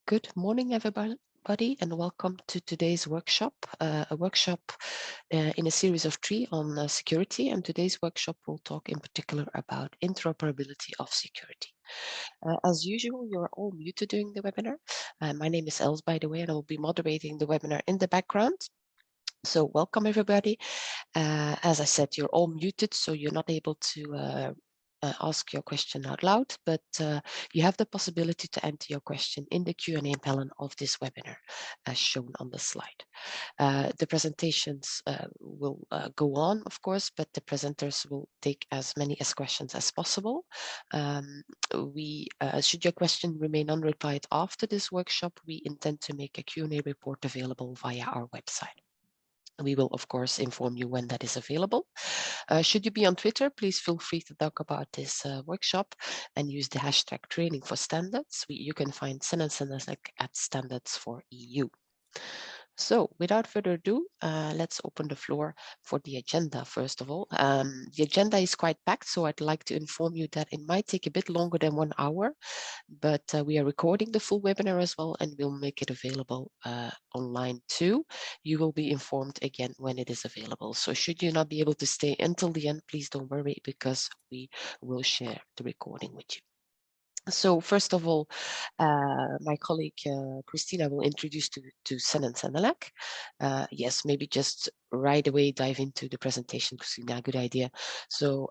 Good morning, everybody, and welcome to today's workshop, a workshop in a series of 3 on security. And today's workshop will talk in particular about interoperability of security. As usual, you're all muted during the webinar. My name is Els, by the way, and I will be moderating the webinar in the background. So welcome, everybody. As I said, you're all muted, so you're not able to ask your question out loud, but you have the possibility to enter your question in the Q&A panel of this webinar, as shown on the slide. The presentations will go on, of course, but the presenters will take as many questions as possible. Should your question remain unreplied after this workshop, we intend to make a Q&A report available via our website. We will, of course, inform you when that is available. Should you be on Twitter, please feel free to talk about this workshop and use the hashtag training for standards. You can find Standardization at standards for EU. So without further ado, let's open the floor for the agenda, first of all. The agenda is quite packed, so I'd like to inform you that it might take a bit longer than 1 hour, but we are recording the full webinar as well, and we'll make it available online too. You will be informed again when it is available. So should you not be able to stay until the end, please don't worry, because we will share the recording with you. So first of all, my colleague Christina will introduce to Sen and Senelec. Yes, maybe just right away dive into the presentation, Christina, good idea. So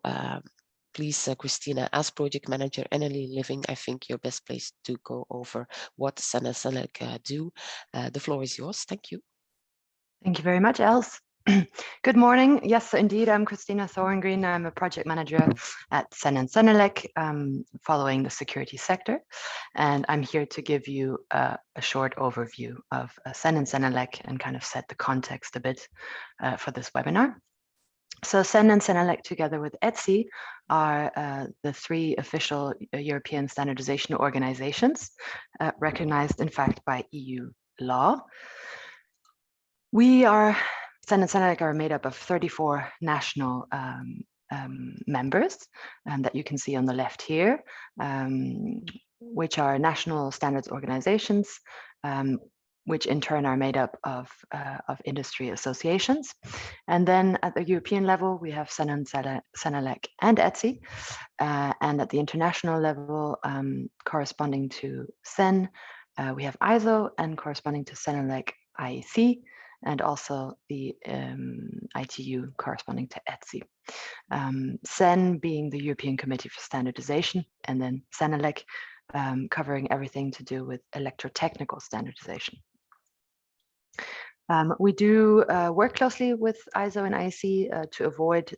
please, Christina, as project manager NLE Living, I think you're best placed to go over what Sen and Senelec do. The floor is yours. Thank you. Thank you very much, Els. Good morning. Yes, indeed, I'm Christina Thorngreen. I'm a project manager at Sen and Senelec, following the security sector. And I'm here to give you a short overview of Sen and Senelec and kind of set the context a bit for this webinar. So Sen and Senelec, together with ETSI, are the 3 official European standardization organizations, recognized, in fact, by EU law. Sen and Senelec are made up of 34 national members that you can see on the left here, which are national standards organizations, which in turn are made up of industry associations. And then at the European level, we have Sen and Senelec and ETSI. And at the international level, corresponding to Sen, we have ISO, and corresponding to Senelec, IEC, and also the ITU corresponding to ETSI. Sen being the European Committee for Standardization, and then Senelec covering everything to do with electrotechnical standardization. We do work closely with ISO and IEC to avoid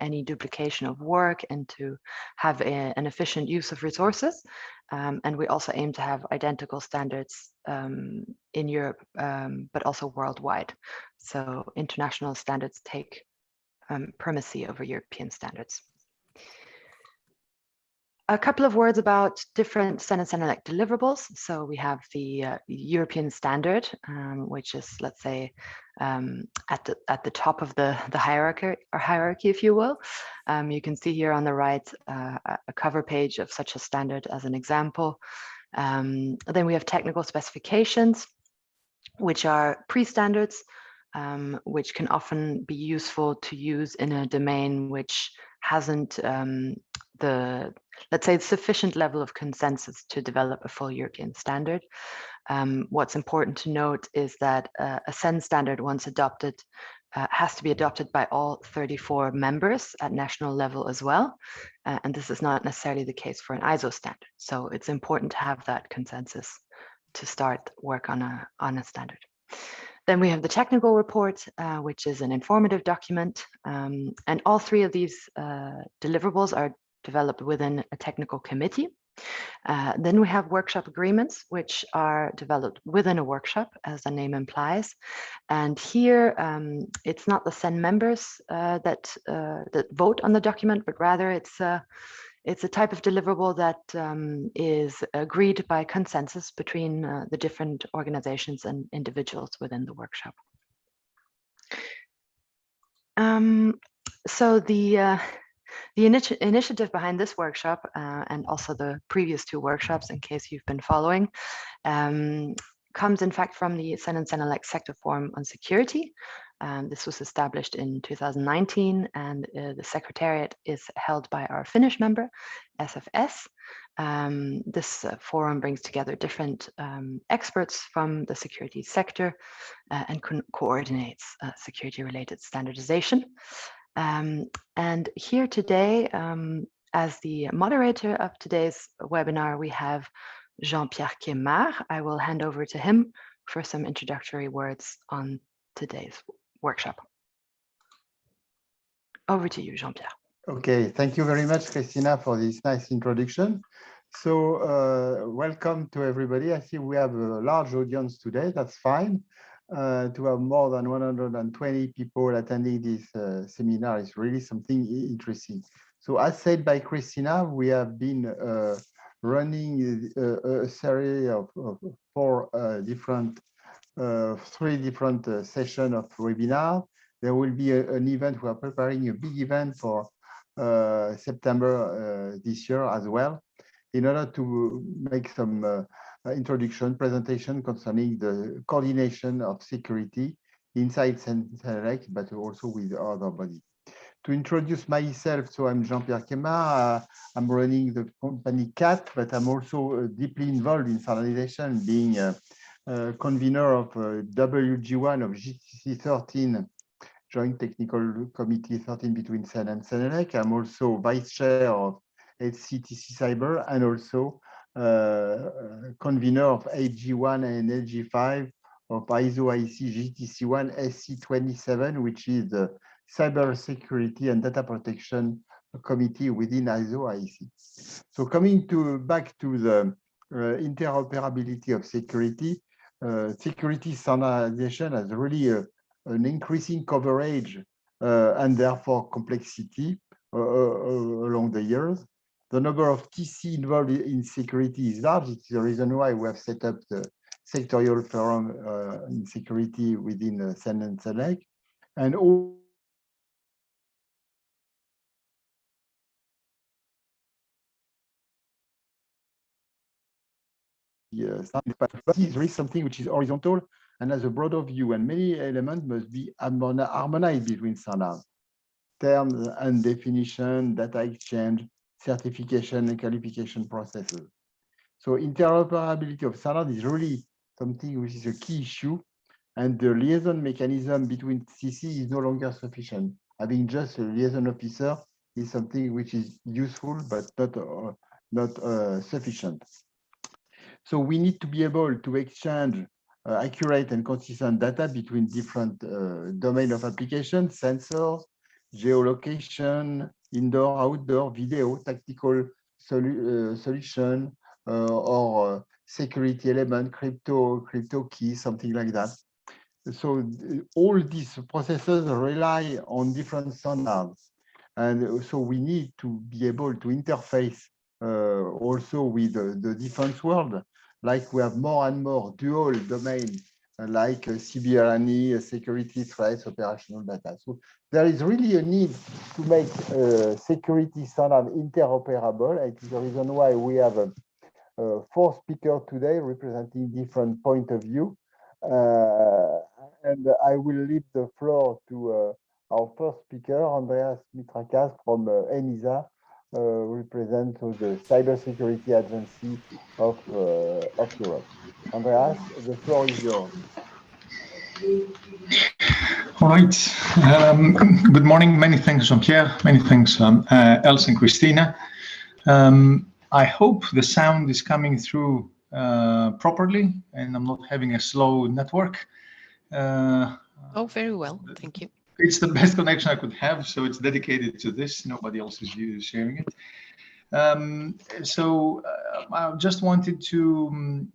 any duplication of work and to have an efficient use of resources. And we also aim to have identical standards in Europe, but also worldwide. So international standards take primacy over European standards. A couple of words about different Sen and Senelec deliverables. So we have the European standard, which is, let's say, at the top of the hierarchy, if you will. You can see here on the right a cover page of such a standard as an example. Then we have technical specifications, which are pre-standards, which can often be useful to use in a domain which hasn't let's say, sufficient level of consensus to develop a full European standard. What's important to note is that a Sen standard, once adopted, has to be adopted by all 34 members at national level as well. And this is not necessarily the case for an ISO standard. So it's important to have that consensus to start work on a standard. Then we have the technical report, which is an informative document. And all 3 of these deliverables are developed within a technical committee. Then we have workshop agreements, which are developed within a workshop, as the name implies. And here, it's not the Sen members that vote on the document, but rather it's a type of deliverable that is agreed by consensus between the different organizations and individuals within the workshop. So The initiative behind this workshop and also the previous two workshops, in case you've been following, comes in fact from the Sen and Senelec Sector Forum on Security. This was established in 2019, and the secretariat is held by our Finnish member, SFS. This forum brings together different experts from the security sector and coordinates security-related standardization. And here today, as the moderator of today's webinar, we have Jean-Pierre Quemard. I will hand over to him for some introductory words on today's workshop. Over to you, Jean-Pierre. Okay, thank you very much, Christina, for this nice introduction. So welcome to everybody. I see we have a large audience today. That's fine. To have more than 120 people attending this seminar is really something interesting. So as said by Christina, we have been running a series of three different sessions of webinar. There will be an event. We are preparing a big event for September this year as well, in order to make some introduction presentation concerning the coordination of security inside Senelec, but also with other bodies. To introduce myself, so I'm Jean-Pierre Quemard. I'm running the company CAT, but I'm also deeply involved in standardization, being a convener of WG1 of GTC 13, Joint Technical Committee 13 between Sen and Senelec. I'm also vice chair of NTCC Cyber and also convener of AG1 and AG5 of ISO IC GTC1 SC27, which is the Cyber Security and Data Protection Committee within ISO IC. So coming back to the interoperability of security, security standardization has really an increasing coverage and therefore complexity along the years. The number of TC involved in security is large. It's the reason why we have set up the sectorial forum in security within Sen and Senelec. And all is really something which is horizontal and has a broader view, and many elements must be harmonized between standards, terms and definition, data exchange, certification and qualification processes. So interoperability of standards is really something which is a key issue, and the liaison mechanism between CC is no longer sufficient. Having just a liaison officer is something which is useful but not sufficient. So we need to be able to exchange accurate and consistent data between different domain of application, sensors, geolocation, indoor, outdoor, video, tactical solution, or security element, crypto key, something like that. So all these processes rely on different standards. And so we need to be able to interface also with the defense world, like we have more and more dual domain, like CBRNE, security threats, operational data. So there is really a need to make security standard interoperable. It is the reason why we have 4 speakers today representing different point of view. And I will leave the floor to our first speaker, Andreas Mitrakas from ENISA, represent the Cybersecurity Agency of Europe. Andreas, the floor is yours. All right. Good morning. Many thanks, Jean-Pierre. Many thanks, Els and Christina. I hope the sound is coming through properly and I'm not having a slow network. Oh, very well. Thank you. It's the best connection I could have, so it's dedicated to this. Nobody else is sharing it. So I just wanted to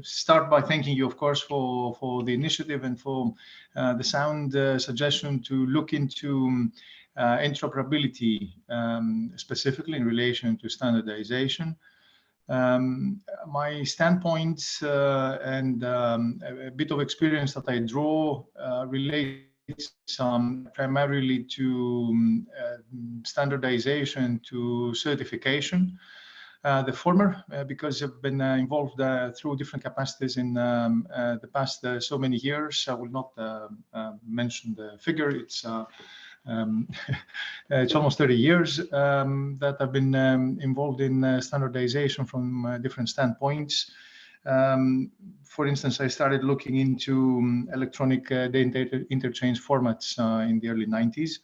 start by thanking you, of course, for the initiative and for the sound suggestion to look into interoperability, specifically in relation to standardization. My standpoints and a bit of experience that I draw relate primarily to standardization to certification. The former, because I've been involved through different capacities in the past so many years. I will not mention the figure. It's it's almost 30 years that I've been involved in standardization from different standpoints. For instance, I started looking into electronic data interchange formats in the early 90s.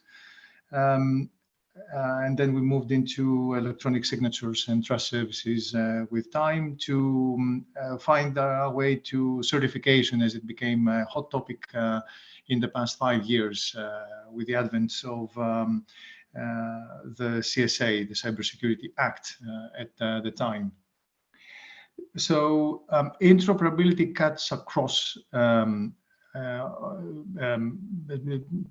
And then we moved into electronic signatures and trust services with time to find our way to certification, as it became a hot topic in the past 5 years with the advent of the CSA, the Cybersecurity Act, at the time. So interoperability cuts across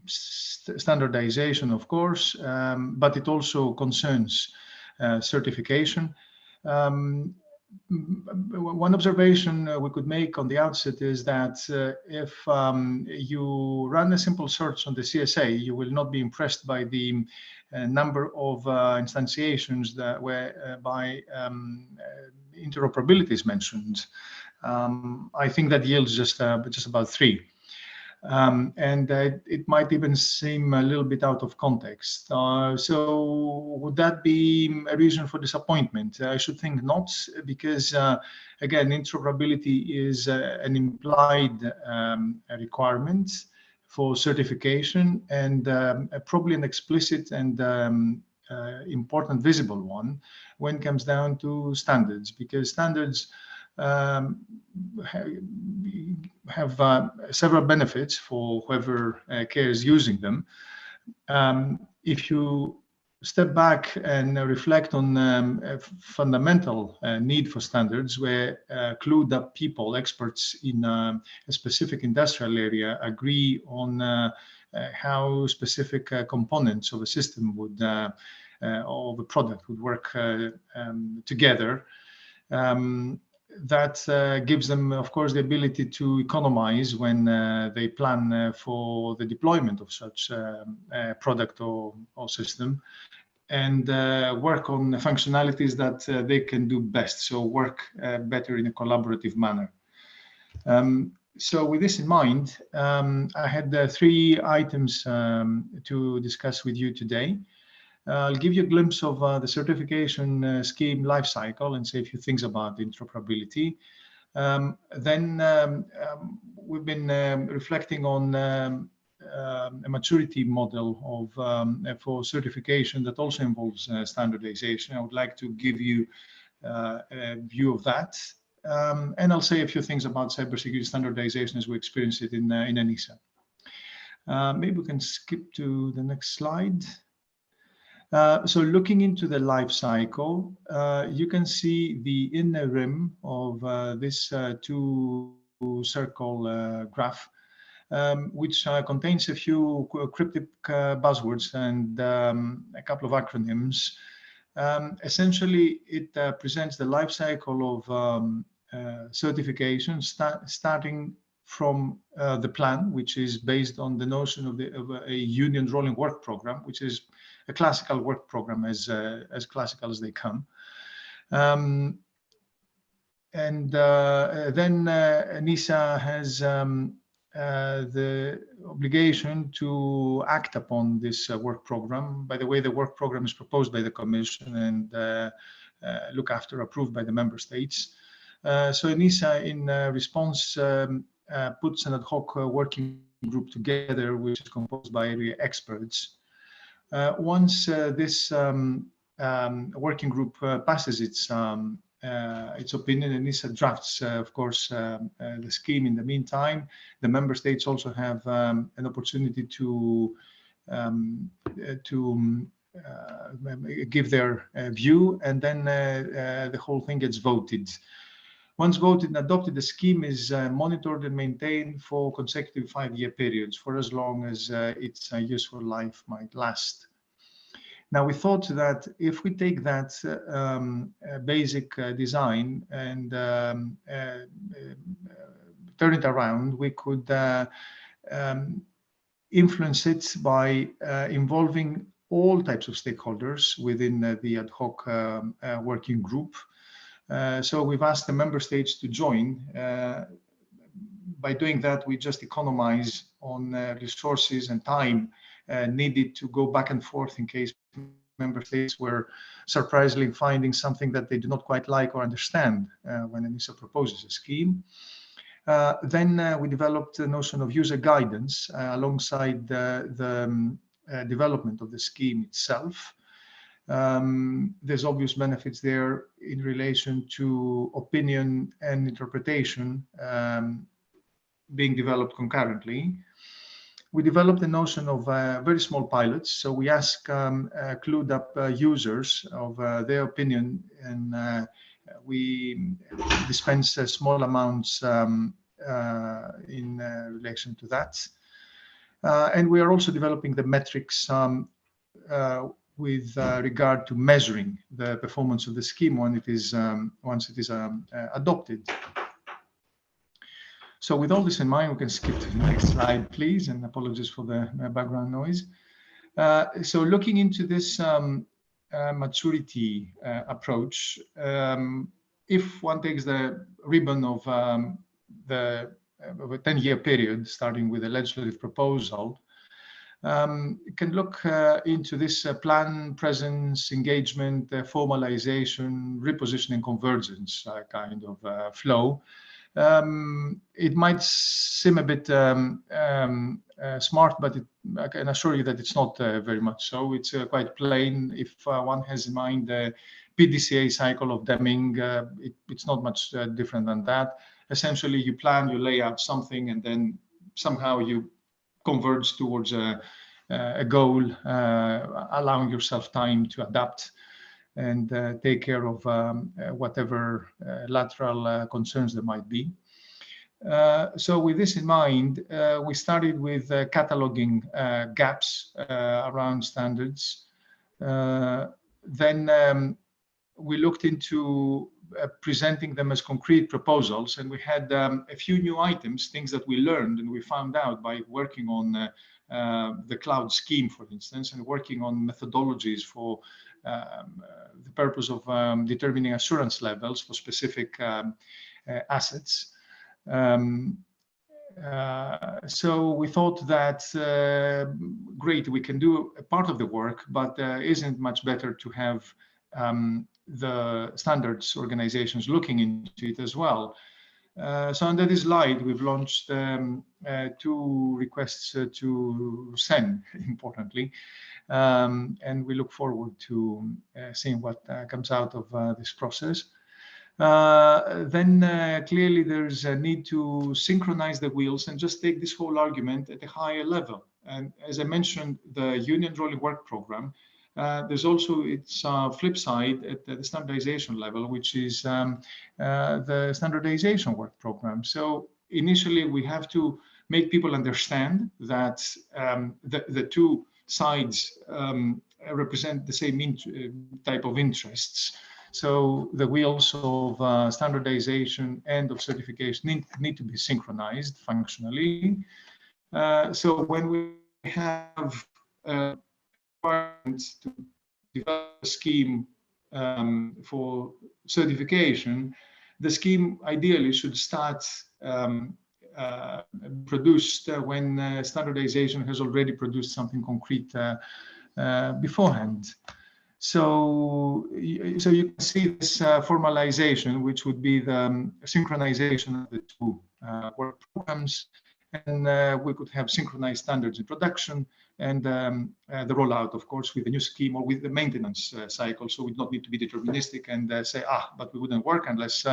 standardization, of course, but it also concerns certification. One observation we could make on the outset is that if you run a simple search on the CSA, you will not be impressed by the number of instantiations that whereby interoperability is mentioned. I think that yields just about 3. And it might even seem a little bit out of context. So would that be a reason for disappointment? I should think not, because again, interoperability is an implied requirement for certification, and probably an explicit and important visible one when it comes down to standards, because standards have several benefits for whoever cares using them. If you step back and reflect on a fundamental need for standards, where clued up people, experts in a specific industrial area, agree on how specific components of a system would, of a product would work together, that gives them, of course, the ability to economize when they plan for the deployment of such product or system, and work on functionalities that they can do best, so work better in a collaborative manner. So with this in mind, I had 3 items to discuss with you today. I'll give you a glimpse of the certification scheme lifecycle and say a few things about interoperability. Then we've been reflecting on a maturity model of for certification that also involves standardization. I would like to give you a view of that. And I'll say a few things about cybersecurity standardization as we experience it in ENISA. Maybe we can skip to the next slide. So looking into the life cycle, you can see the inner rim of this 2-circle graph, which contains a few cryptic buzzwords and a couple of acronyms. Essentially, it presents the life cycle of certification, starting from the plan, which is based on the notion of a union rolling work program, which is a classical work program, as classical as they come. And then ENISA has the obligation to act upon this work program. By the way, the work program is proposed by the Commission and looked after, approved by the member states. So ENISA, in response, puts an ad hoc working group together, which is composed by area experts. Once this working group passes its opinion, ENISA drafts, of course, the scheme. In the meantime, the member states also have an opportunity to give their view, and then the whole thing gets voted. Once voted and adopted, the scheme is monitored and maintained for consecutive 5-year periods for as long as its useful life might last. Now, we thought that if we take that basic design and turn it around, we could influence it by involving all types of stakeholders within the ad hoc working group. So we've asked the member states to join. By doing that, we just economize on resources and time needed to go back and forth in case member states were surprisingly finding something that they do not quite like or understand when ENISA proposes a scheme. Then we developed the notion of user guidance alongside the development of the scheme itself. There's obvious benefits there in relation to opinion and interpretation being developed concurrently. We developed the notion of very small pilots. So we ask clued up users of their opinion, and we dispense small amounts in relation to that. And we are also developing the metrics with regard to measuring the performance of the scheme when it is once it is adopted. So with all this in mind, we can skip to the next slide, please, and apologies for the background noise. So looking into this maturity approach, if one takes the ribbon of a 10-year period, starting with a legislative proposal, you can look into this plan, presence, engagement, formalization, repositioning, convergence kind of flow. It might seem a bit smart, but I can assure you that it's not very much so. It's quite plain. If one has in mind the PDCA cycle of Deming, it's not much different than that. Essentially, you plan, you lay out something, and then somehow you converge towards a goal, allowing yourself time to adapt and take care of whatever lateral concerns there might be. So with this in mind, we started with cataloging gaps around standards. Then we looked into presenting them as concrete proposals, and we had a few new items, things that we learned and we found out by working on the cloud scheme, for instance, and working on methodologies for the purpose of determining assurance levels for specific assets. So we thought that, great, we can do a part of the work, but isn't much better to have the standards organizations looking into it as well. So under this slide, we've launched 2 requests to SEN, importantly, and we look forward to seeing what comes out of this process. Then clearly there's a need to synchronize the wheels and just take this whole argument at a higher level. And as I mentioned, the union rolling work program, there's also its flip side at the standardization level, which is the standardization work program. So initially we have to make people understand that the two sides represent the same type of interests. So the wheels of standardization and of certification need to be synchronized functionally. So when we have requirements to develop a scheme for certification, the scheme ideally should start produced when standardization has already produced something concrete beforehand. So you can see this formalization, which would be the synchronization of the 2 work programs, and we could have synchronized standards in production and the rollout, of course, with the new scheme or with the maintenance cycle. So we don't need to be deterministic and say, but we wouldn't work unless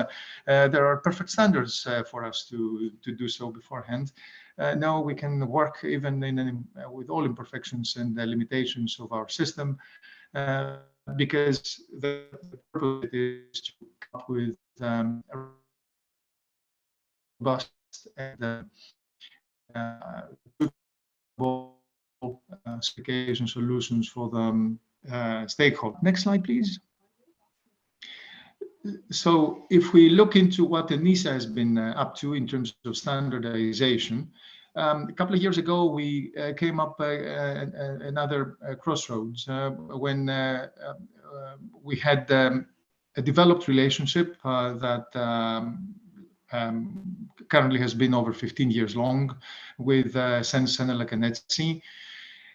there are perfect standards for us to do so beforehand. No, we can work even with all imperfections and the limitations of our system, because the purpose is to come up with robust and certification solutions for the stakeholder. Next slide, please. So if we look into what ENISA has been up to in terms of standardization, A couple of years ago, we came up another crossroads when we had a developed relationship that currently has been over 15 years long with Senelec and NTCC.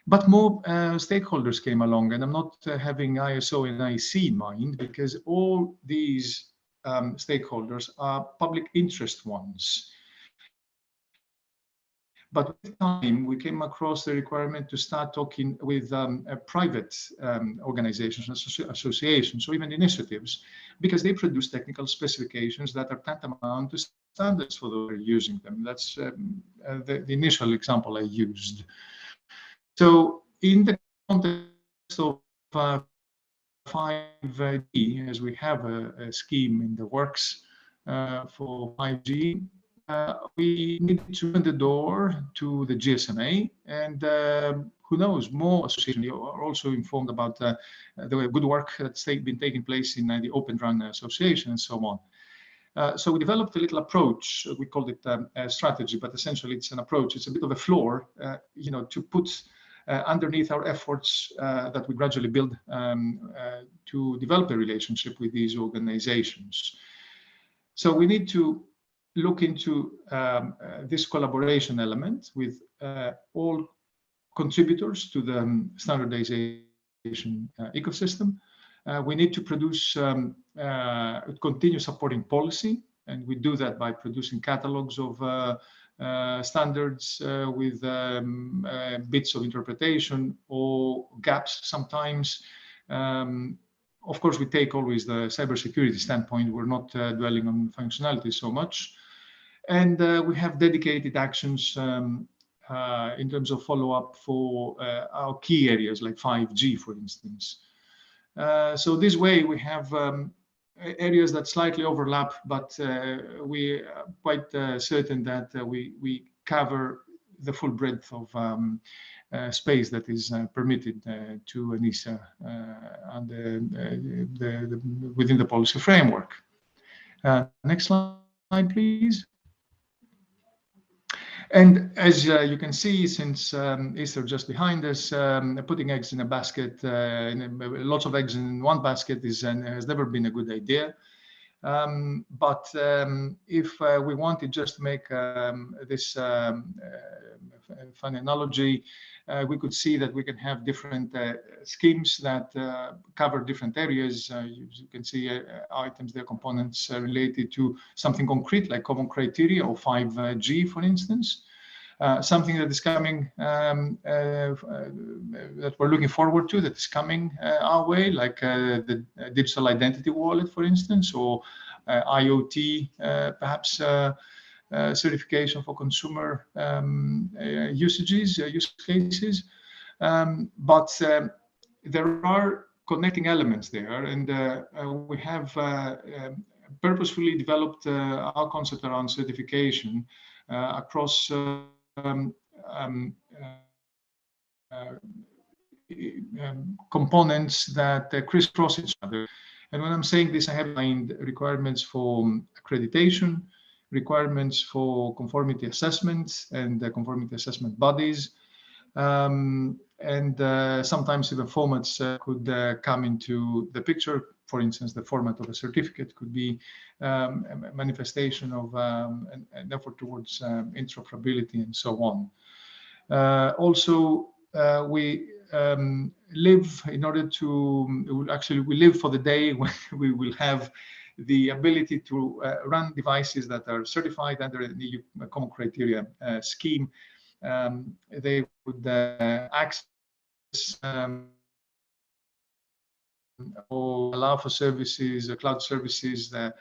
But more stakeholders came along, and I'm not having ISO and IC in mind, because all these stakeholders are public interest ones. But with time, we came across the requirement to start talking with private organizations, associations, or even initiatives, because they produce technical specifications that are tantamount to standards for those who are using them. That's the initial example I used. So in the context of 5G, as we have a scheme in the works for 5G, we needed to open the door to the GSMA, and who knows, more associations are also informed about the good work that's been taking place in the Open Run Association and so on. So we developed a little approach. We called it a strategy, but essentially it's an approach. It's a bit of a floor, to put underneath our efforts that we gradually build to develop a relationship with these organizations. So we need to look into this collaboration element with all contributors to the standardization ecosystem. We need to produce continue supporting policy, and we do that by producing catalogs of standards with bits of interpretation or gaps sometimes. Of course, we take always the cybersecurity standpoint. We're not dwelling on functionality so much. And we have dedicated actions in terms of follow-up for our key areas like 5G, for instance. So this way we have areas that slightly overlap, but we are quite certain that we cover the full breadth of space that is permitted to ENISA within the policy framework. Next slide, please. And as you can see, since Easter just behind us, putting eggs in a basket, lots of eggs in one basket has never been a good idea. But if we wanted just to make this fun analogy, we could see that we can have different schemes that cover different areas. You can see items, their components related to something concrete like common criteria or 5G, for instance. Something that is coming, that we're looking forward to, that is coming our way, like the digital identity wallet, for instance, or IoT, perhaps certification for consumer use cases. But there are connecting elements there, and we have purposefully developed our concept around certification across components that crisscross each other. And when I'm saying this, I have in mind requirements for accreditation, requirements for conformity assessments and conformity assessment bodies, and sometimes even formats could come into the picture. For instance, the format of a certificate could be a manifestation of an effort towards interoperability and so on. Also, we live in order to, we live for the day when we will have the ability to run devices that are certified under the EU Common Criteria scheme. They would access or allow for services, cloud services that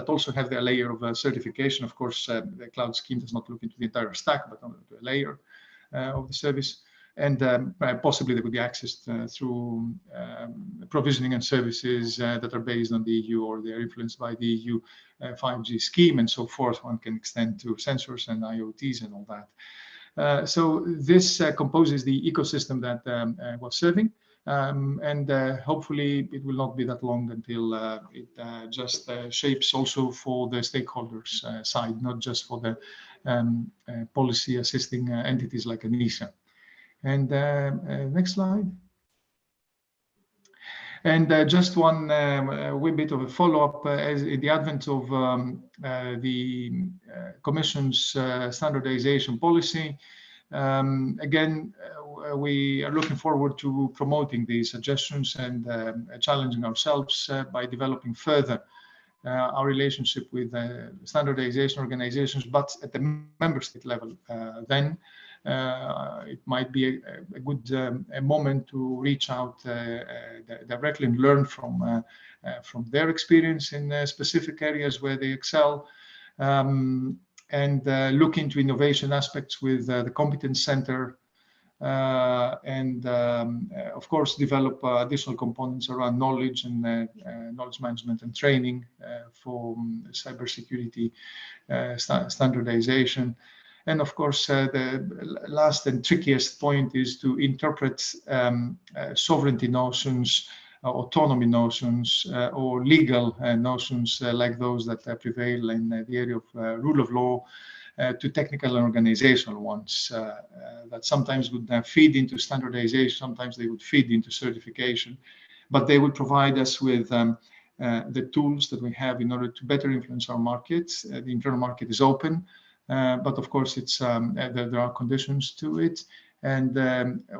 also have their layer of certification. Of course, the cloud scheme does not look into the entire stack, but only a layer of the service. And possibly they could be accessed through provisioning and services that are based on the EU or they are influenced by the EU 5G scheme and so forth. One can extend to sensors and IoTs and all that. So this composes the ecosystem that we're serving. And hopefully it will not be that long until it just shapes also for the stakeholders side, not just for the policy assisting entities like ANISA. And next slide. And just one wee bit of a follow-up as in the advent of the Commission's standardization policy. Again, we are looking forward to promoting these suggestions and challenging ourselves by developing further our relationship with standardization organizations, but at the member state level. Then it might be a good a moment to reach out directly and learn from their experience in specific areas where they excel, and look into innovation aspects with the competence center, and of course develop additional components around knowledge and knowledge management and training for cybersecurity standardization. And of course, the last and trickiest point is to interpret sovereignty notions, autonomy notions, or legal notions like those that prevail in the area of rule of law, to technical and organizational ones that sometimes would feed into standardization, sometimes they would feed into certification, but they would provide us with the tools that we have in order to better influence our markets. The internal market is open, but of course it's there are conditions to it, and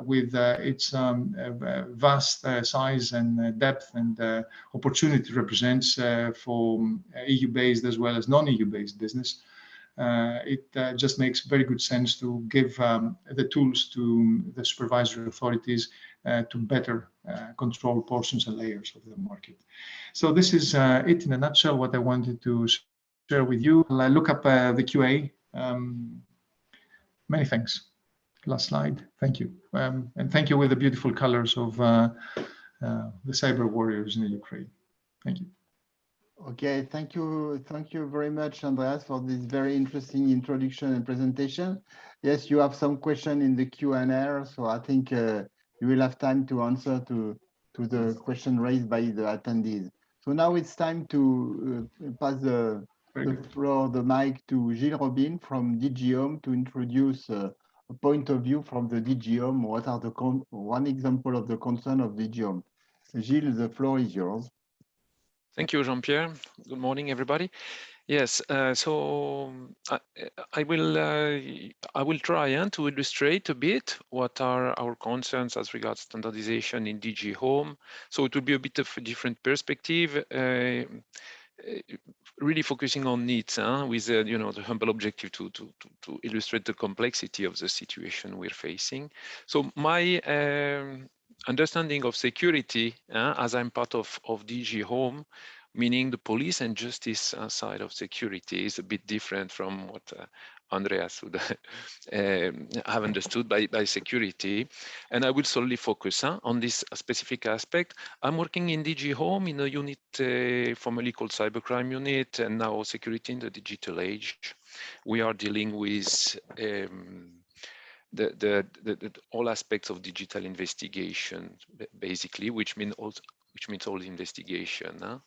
with its vast size and depth and opportunity represents for EU-based as well as non-EU-based business. It just makes very good sense to give the tools to the supervisory authorities to better control portions and layers of the market. So this is it in a nutshell, what I wanted to share with you. I'll look up the QA. Many thanks. Last slide. Thank you. And thank you with the beautiful colors of the cyber warriors in the Ukraine. Thank you. Okay, thank you very much, Andreas, for this very interesting introduction and presentation. Yes, you have some question in the Q&A, so I think you will have time to answer to the question raised by the attendees. So now it's time to pass the floor, the mic to Gilles Robin from DG Home to introduce a point of view from the DG Home. What are the one example of the concern of DG Home? Gilles, the floor is yours. Thank you, Jean-Pierre. Good morning, everybody. Yes, so I will try to illustrate a bit what are our concerns as regards standardization in DG Home. So it will be a bit of a different perspective, really focusing on needs, with the humble objective to illustrate the complexity of the situation we're facing. So my understanding of security, as I'm part of DG Home, meaning the police and justice side of security, is a bit different from what Andreas would have understood by security. And I will solely focus on this specific aspect. I'm working in DG Home in a unit formerly called Cybercrime Unit, and now Security in the Digital Age. We are dealing with all aspects of digital investigation, basically, which means all investigation.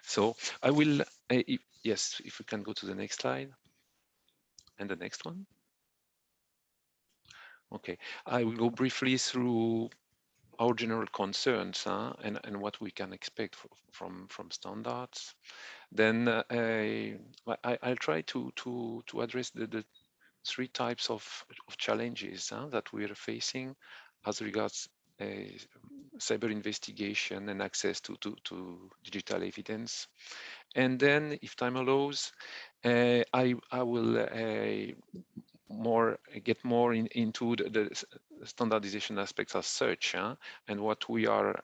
So I will, yes, if we can go to the next slide and the next one. Okay, I will go briefly through our general concerns and what we can expect from standards. Then I'll try to address the three types of challenges that we are facing as regards cyber investigation and access to digital evidence. And then, if time allows, I will get more into the standardization aspects as such, and what we are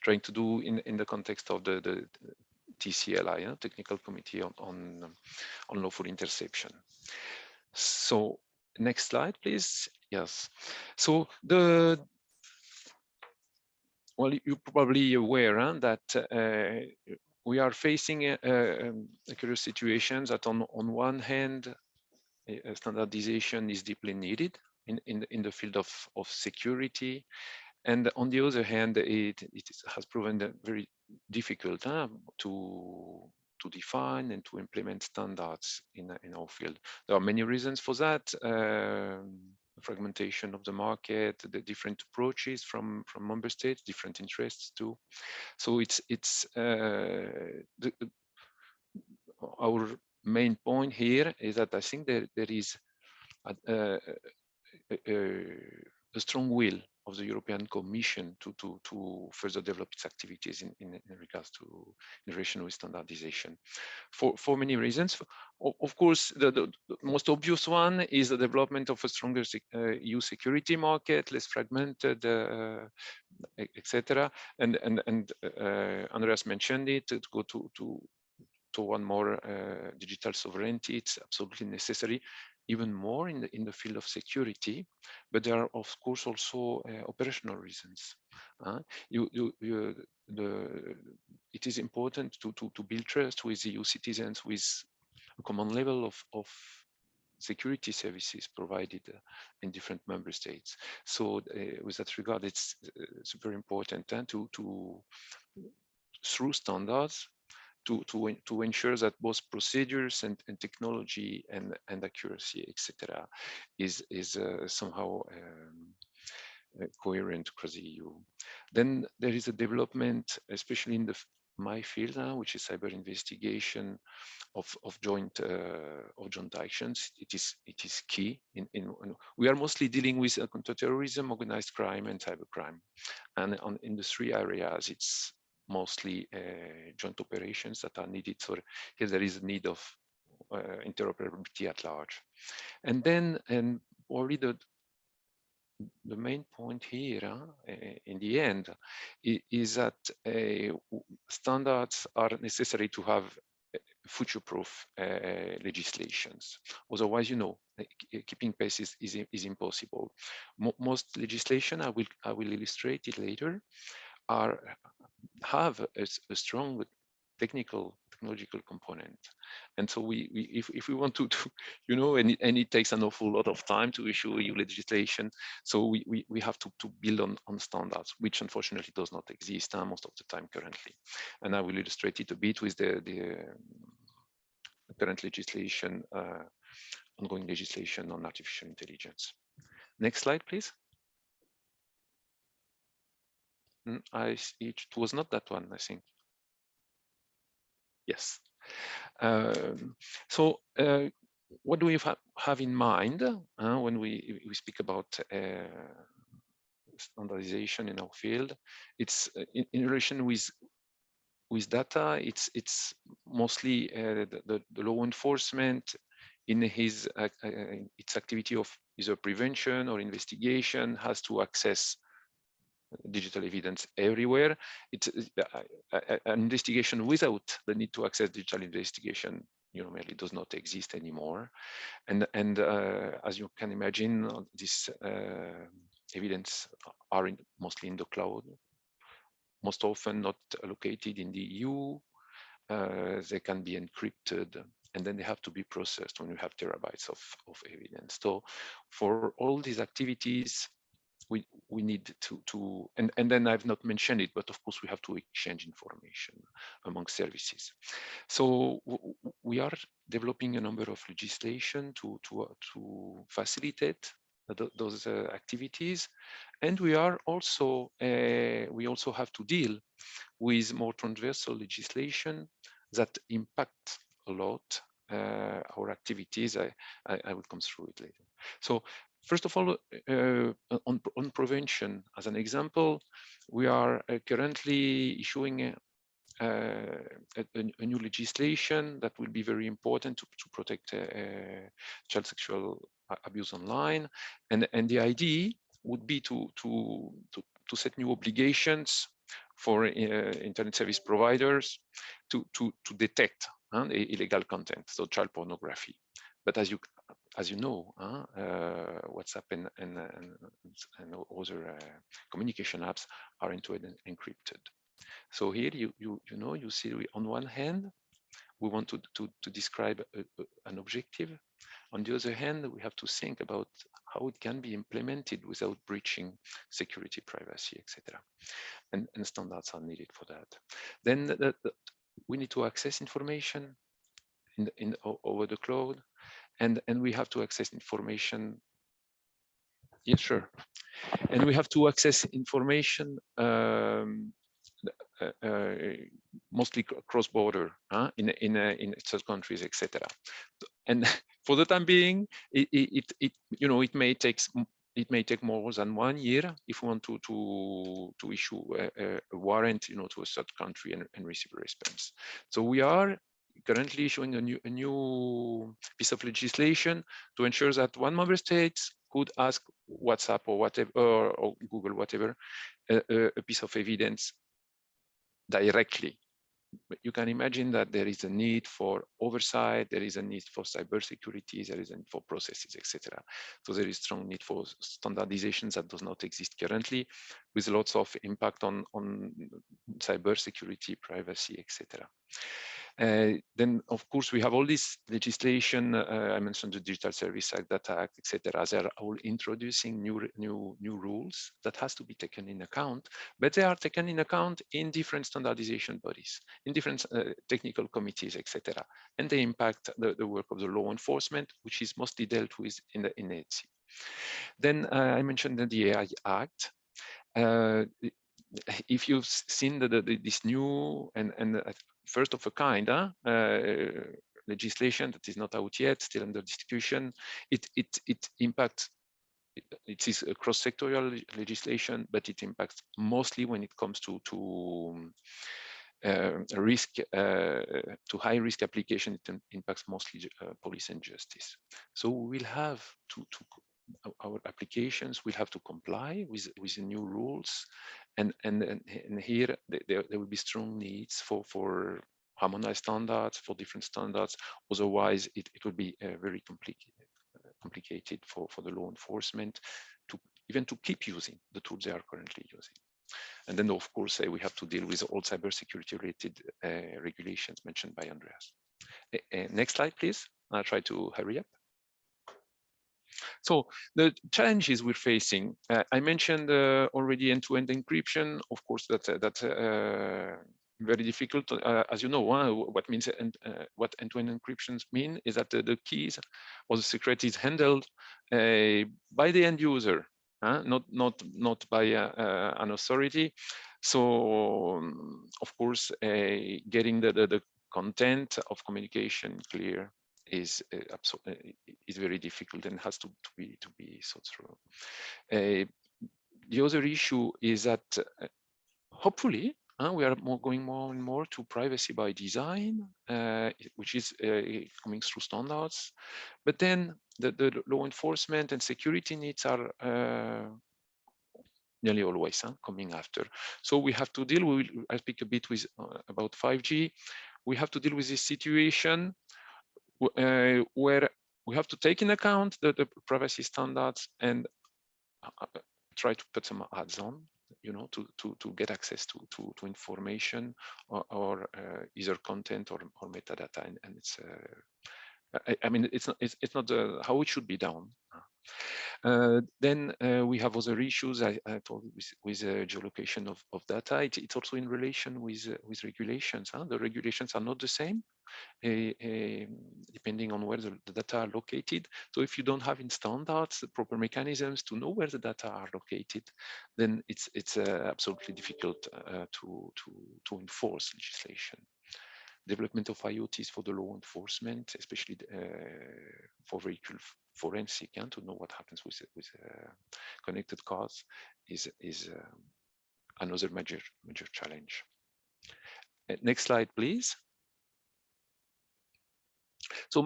trying to do in the context of the TCLI, Technical Committee on Lawful Interception. So next slide, please. Yes. So well, you're probably aware that we are facing a curious situation that on one hand, standardization is deeply needed in the field of security. And on the other hand, it has proven very difficult to define and to implement standards in our field. There are many reasons for that. Fragmentation of the market, the different approaches from member states, different interests too. So our main point here is that I think there is a strong will of the European Commission to further develop its activities in regards to integration with standardization for many reasons. Of course, the most obvious one is the development of a stronger EU security market, less fragmented, etc. And Andreas mentioned it, to go to one more digital sovereignty. It's absolutely necessary, even more in the field of security, but there are of course also operational reasons. It is important to build trust with EU citizens with a common level of security services provided in different member states. So with that regard, it's super important to through standards to ensure that both procedures and technology and accuracy, etc., is somehow coherent across the EU. Then there is a development, especially in my field now, which is cyber investigation of joint actions. It is key. We are mostly dealing with counterterrorism, organized crime, and cybercrime, and in the three areas, it's mostly joint operations that are needed. So here there is a need of interoperability at large. And then, and already the main point here in the end is that standards are necessary to have future-proof legislations. Otherwise, keeping pace is impossible. Most legislation, I will illustrate it later, have a strong technological component, and so if we want to and it takes an awful lot of time to issue EU legislation, so we have to build on standards, which unfortunately does not exist most of the time currently. And I will illustrate it a bit with the current legislation, ongoing legislation on artificial intelligence. Next slide, please. It was not that one, I think. Yes. So what do we have in mind when we speak about standardization in our field? It's in relation with data. It's mostly the law enforcement in its activity of either prevention or investigation has to access digital evidence everywhere. It's an investigation without the need to access digital investigation merely does not exist anymore. And as you can imagine, this evidence are mostly in the cloud, most often not located in the EU. They can be encrypted, and then they have to be processed when you have terabytes of evidence. So for all these activities, we need to and then I've not mentioned it, but of course we have to exchange information among services. So we are developing a number of legislation to facilitate those activities, and we also have to deal with more transversal legislation that impact a lot our activities. I will come through it later. So first of all, on prevention, as an example, we are currently issuing a new legislation that will be very important to protect child sexual abuse online, and the idea would be to set new obligations for internet service providers to detect illegal content, so child pornography. But as you know, WhatsApp and other communication apps are end-to-end encrypted. So here you see on one hand we want to describe an objective. On the other hand, we have to think about how it can be implemented without breaching security, privacy, etc. And standards are needed for that. Then we need to access information over the cloud, and we have to access information. Yes, sure. And we have to access information mostly cross-border in third countries, etc. And for the time being, it may take more than 1 year if we want to issue a warrant, to a third country and receive a response. So we are currently issuing a new piece of legislation to ensure that one member state could ask WhatsApp or whatever, or Google, whatever, a piece of evidence directly. But you can imagine that there is a need for oversight, there is a need for cybersecurity, there is a need for processes, etc. So there is strong need for standardization that does not exist currently, with lots of impact on cybersecurity, privacy, etc. Then, of course, we have all this legislation. I mentioned the Digital Service Act, Data Act, etc. They are all introducing new rules that has to be taken in account, but they are taken in account in different standardization bodies, in different technical committees, etc. And they impact the work of the law enforcement, which is mostly dealt with in the NTCC. Then I mentioned the AI Act. If you've seen this new and first of a kind legislation that is not out yet, still under discussion, it impacts. It is a cross-sectorial legislation, but it impacts mostly when it comes to risk, to high-risk application. It impacts mostly police and justice. So we will have our applications will have to comply with the new rules, and here there will be strong needs for harmonized standards, for different standards. Otherwise, it will be very complicated for the law enforcement to even to keep using the tools they are currently using. And then, of course, we have to deal with all cybersecurity related regulations mentioned by Andreas. Next slide, please. I'll try to hurry up. So the challenges we're facing, I mentioned already end-to-end encryption. Of course, that's very difficult. As you know, what means what end-to-end encryptions mean is that the keys or the secret is handled by the end user, not by an authority. So of course, getting the content of communication clear is very difficult and has to be thought through. The other issue is that hopefully we are going more and more to privacy by design, which is coming through standards. But then the law enforcement and security needs are nearly always coming after. So we have to deal with. I speak a bit with about 5G. We have to deal with this situation where we have to take in account the privacy standards and try to put some ads on, to get access to information or either content or metadata, and it's I mean it's not how it should be done. Then we have other issues I told with geolocation of data. It's also in relation with regulations. The regulations are not the same depending on where the data are located. So if you don't have in standards the proper mechanisms to know where the data are located, then it's absolutely difficult to enforce legislation. Development of IoTs for the law enforcement, especially for vehicle forensic, and to know what happens with connected cars, is another major challenge. Next slide, please. So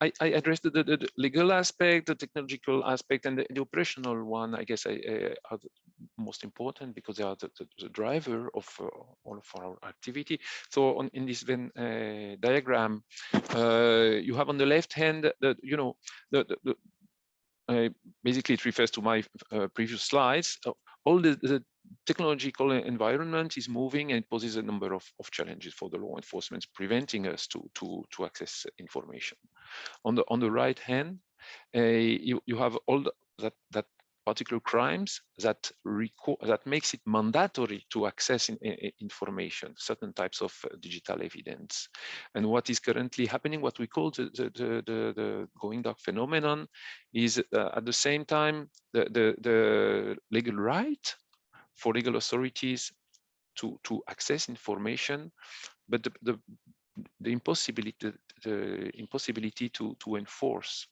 I addressed the legal aspect, the technological aspect, and the operational one. I guess are the most important because they are the driver of all of our activity. So in this Venn diagram, you have on the left hand basically it refers to my previous slides. All the technological environment is moving and it poses a number of challenges for the law enforcement, preventing us to access information. On the right hand, you have all that particular crimes that makes it mandatory to access information, certain types of digital evidence. And what is currently happening, what we call the going dark phenomenon, is at the same time the legal right for legal authorities to access information, but the impossibility to enforce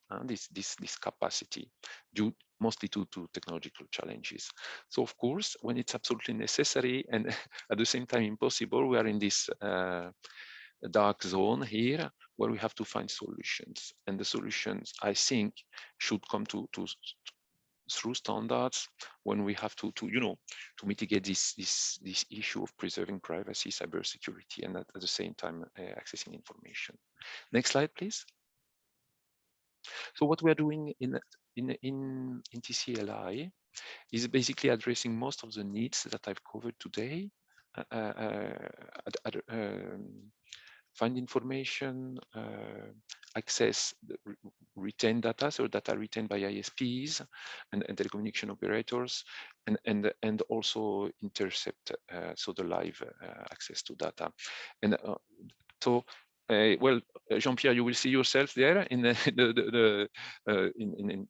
this capacity due mostly to technological challenges. So of course, when it's absolutely necessary and at the same time impossible, we are in this dark zone here where we have to find solutions. And the solutions, I think, should come through standards when we have to mitigate this issue of preserving privacy, cybersecurity, and at the same time accessing information. Next slide, please. So what we are doing in TCLI is basically addressing most of the needs that I've covered today. Find information, access retained data, so data retained by ISPs and telecommunication operators, and also intercept, so the live access to data. And so, well, Jean-Pierre, you will see yourself there in in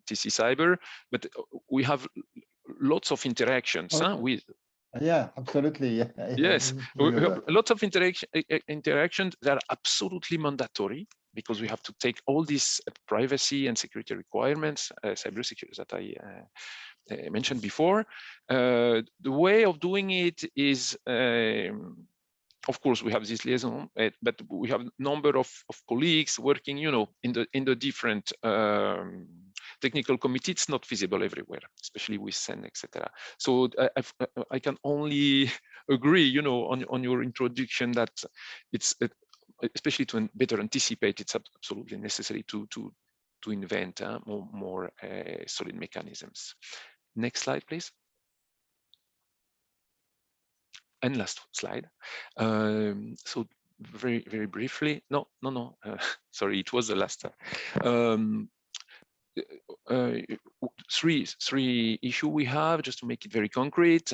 TC Cyber, but we have lots of interactions with. Yeah, absolutely. Yeah. Yes, we have lots of interactions that are absolutely mandatory because we have to take all these privacy and security requirements, cybersecurity that I mentioned before. The way of doing it is, of course, we have this liaison, but we have a number of colleagues working, in the different technical committee. It's not visible everywhere, especially with SEN, etc. So I can only agree, on your introduction that it's especially to better anticipate. It's absolutely necessary to invent more solid mechanisms. Next slide, please. And last slide. So very, very briefly. No. Sorry, it was the last. Three issue we have, just to make it very concrete.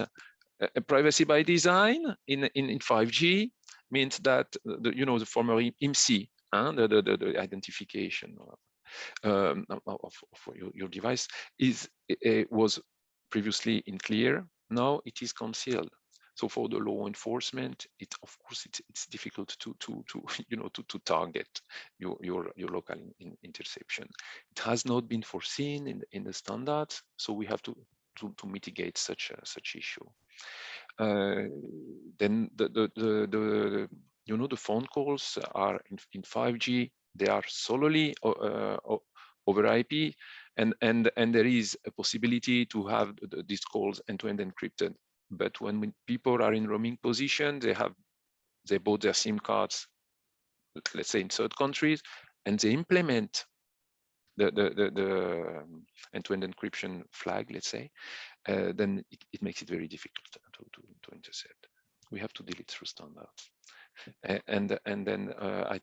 Privacy by design in 5G means that the former IMSI, the identification of your device was previously in clear. Now it is concealed. So for the law enforcement, of course it's difficult to target your local interception. It has not been foreseen in the standards, so we have to mitigate such issue. Then the phone calls are in 5G. They are solely over IP, and there is a possibility to have these calls end-to-end encrypted. But when people are in roaming position, they bought their SIM cards, let's say in third countries, and they implement the end-to-end encryption flag, let's say, then it makes it very difficult to intercept. We have to deal it through standards. And then I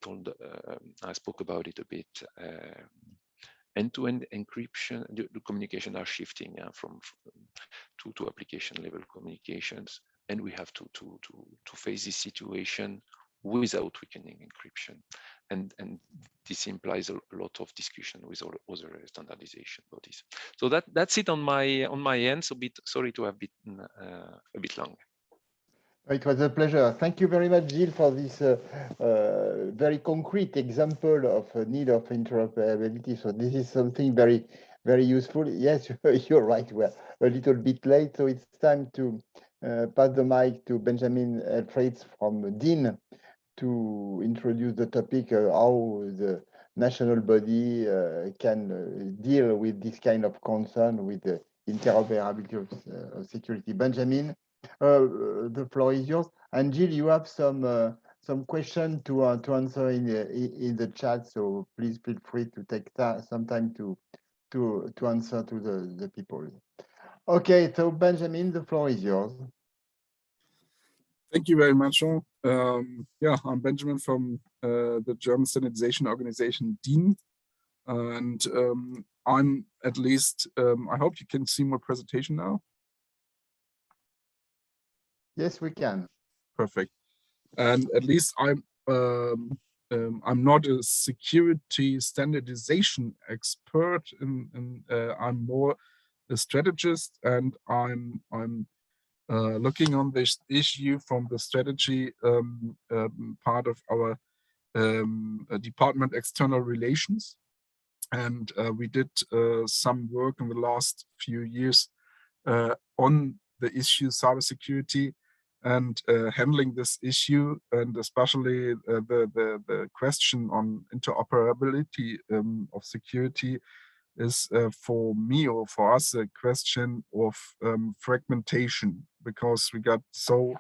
spoke about it a bit. End-to-end encryption, the communication are shifting to application level communications, and we have to face this situation without weakening encryption, and this implies a lot of discussion with all other standardization bodies. So that's it on my end. So sorry to have been a bit long. It was a pleasure. Thank you very much, Gilles, for this very concrete example of need of interoperability. So this is something very, very useful. Yes, you're right. We're a little bit late, so it's time to pass the mic to Benjamin Elfreitz from DIN to introduce the topic how the national body can deal with this kind of concern with the interoperability of security. Benjamin, the floor is yours. And Gilles, you have some question to answer in the chat, so please feel free to take some time to answer to the people. Okay, so Benjamin, the floor is yours. Thank you very much, Jean. Yeah, I'm Benjamin from the German standardization organization DIN. And I'm at least, I hope you can see my presentation now. Yes, we can. Perfect. And at least I'm not a security standardization expert, I'm more a strategist, and I'm looking on this issue from the strategy part of our department, external relations. And we did some work in the last few years on the issue cybersecurity and handling this issue, and especially the question on interoperability of security is for me, or for us, a question of fragmentation, because we got so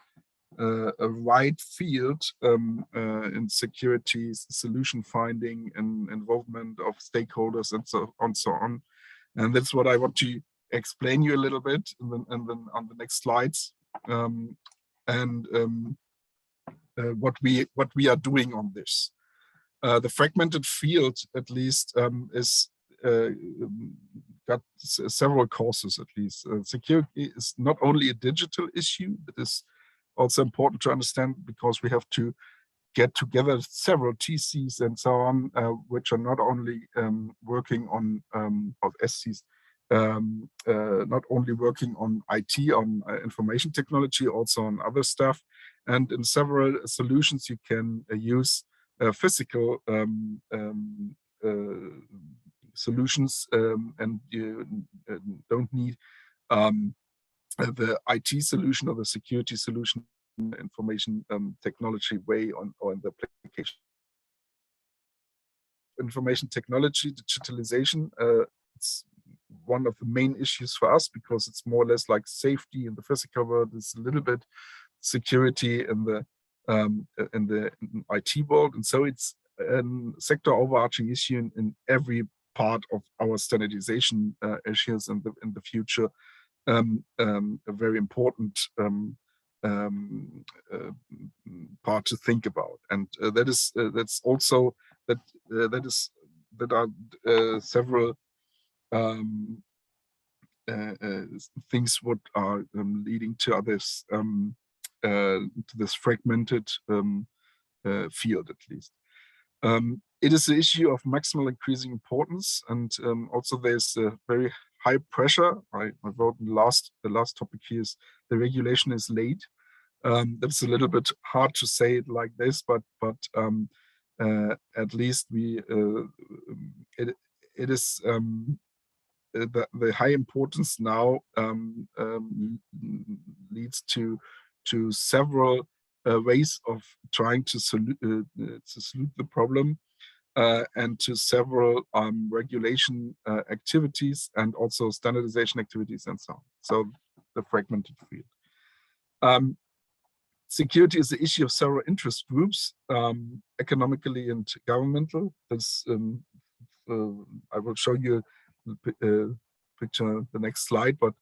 a wide field in security solution finding and involvement of stakeholders and so on. And that's what I want to explain you a little bit, and then on the next slides, what we are doing on this. The fragmented field, at least, is got several causes. At least security is not only a digital issue, it is also important to understand, because we have to get together several TCs and so on, which are not only working on or SCs, not only working on IT, on information technology, also on other stuff. And in several solutions, you can use physical solutions, and you don't need the IT solution or the security solution, information technology way or in the application. Information technology, digitalization, it's one of the main issues for us, because it's more or less like safety in the physical world. It's a little bit security in the IT world, and so it's a sector overarching issue in every part of our standardization issues in the future. A very important part to think about, and that's also that are several things what are leading to others, to this fragmented field, at least. It is an issue of maximal increasing importance, and also there's a very high pressure. I wrote in the last topic here is the regulation is late. That's a little bit hard to say it like this, but at least it is the high importance now leads to several ways of trying to salute the problem, and to several regulation activities, and also standardization activities, and so on. So the fragmented field. Security is the issue of several interest groups, economically and governmental. This I will show you the picture the next slide, but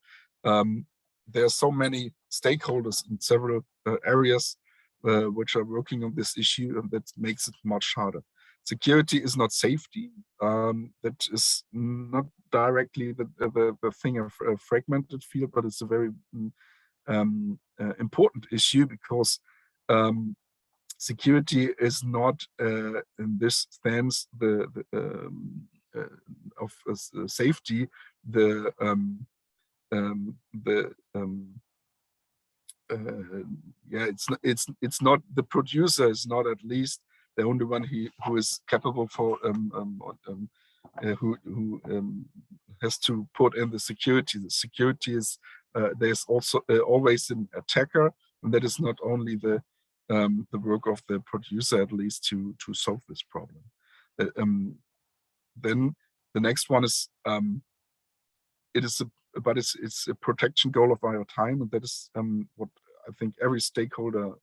there are so many stakeholders in several areas which are working on this issue, and that makes it much harder. Security is not safety. That is not directly the thing of a fragmented field, but it's a very important issue, because security is not in this sense of safety. It's not the producer is not at least the only one who is capable for who has to put in the security. The security is there's also always an attacker, and that is not only the work of the producer, at least to solve this problem. Then the next one is it's a protection goal of our time, and that is what I think every stakeholder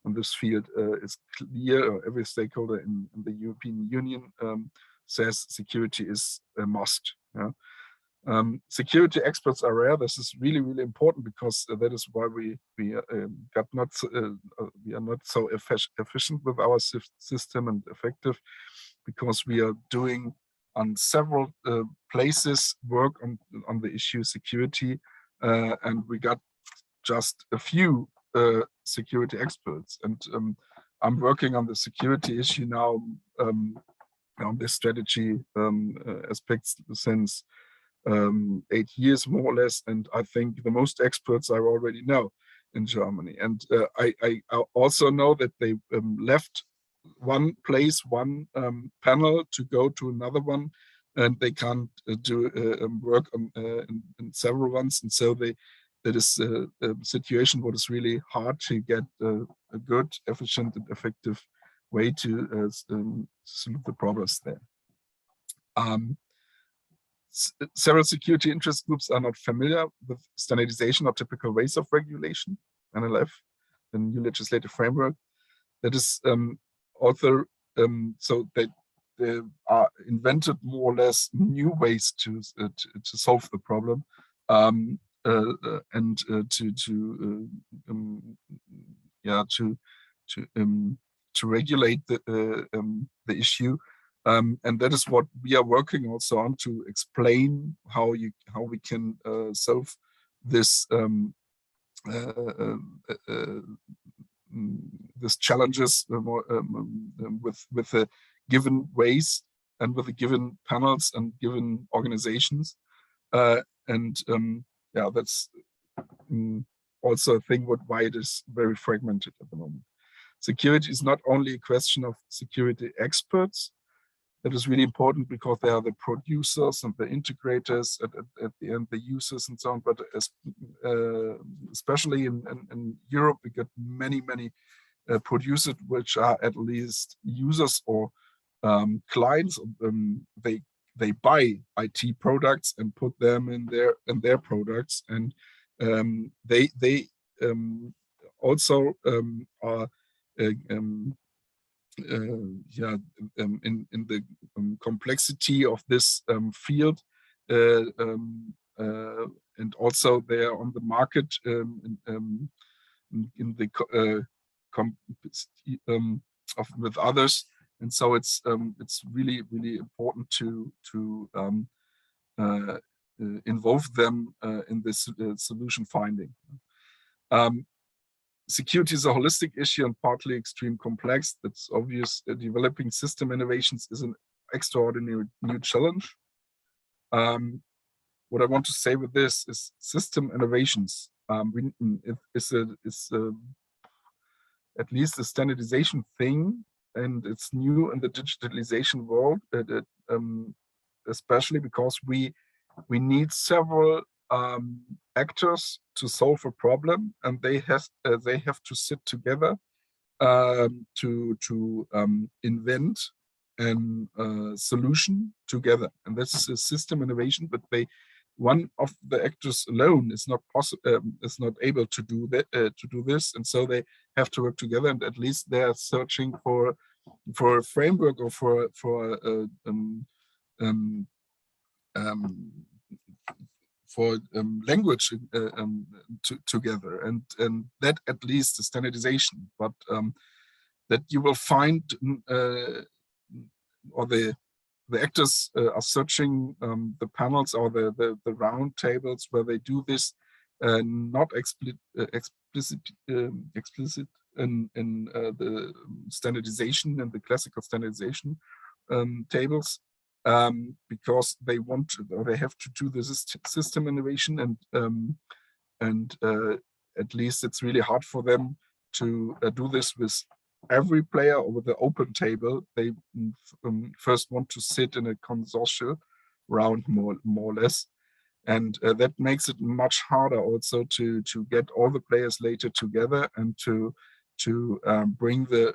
on this field is clear, or every stakeholder in the European Union says security is a must. Yeah? Security experts are rare. This is really, really important, because that is why we are not so efficient with our system and effective. because we are doing on several places work on the issue security, and we got just a few security experts. And I'm working on the security issue now on this strategy aspects since 8 years more or less, and I think the most experts I already know in Germany. And I also know that they left one place, one panel to go to another one, and they can't do work on in several ones, and so that is a situation what is really hard to get a good, efficient, and effective way to solve the problems there. Several security interest groups are not familiar with standardization or typical ways of regulation, NLF, the new legislative framework. That is also, so they are invented more or less new ways to solve the problem, and to regulate the issue. And that is what we are working also on, to explain how we can solve this these challenges with the given ways and with the given panels and given organizations, yeah, that's also a thing why it is very fragmented at the moment. Security is not only a question of security experts. That is really important because they are the producers and the integrators, at the end the users and so on. But especially in Europe, we get many producers which are at least users or clients. They buy IT products and put them in their products, and they also are in the complexity of this field, and also they are on the market in the with others, and so it's really important to involve them in this solution finding. Security is a holistic issue and partly extreme complex. That's obvious. Developing system innovations is an extraordinary new challenge. What I want to say with this is system innovations. It's at least a standardization thing, and it's new in the digitalization world, especially because we need several actors to solve a problem, and they have to sit together to invent a solution together, and this is a system innovation. But one of the actors alone is not able to do that, to do this, and so they have to work together. And at least they are searching for a framework or for language together, and that at least is standardization. But that you will find, or the actors are searching the panels or the round tables where they do this, not explicit in the standardization and the classical standardization tables. Because they have to do this system innovation, and at least it's really hard for them to do this with every player or with the open table. They first want to sit in a consortium round more or less, and that makes it much harder also to get all the players later together and to bring the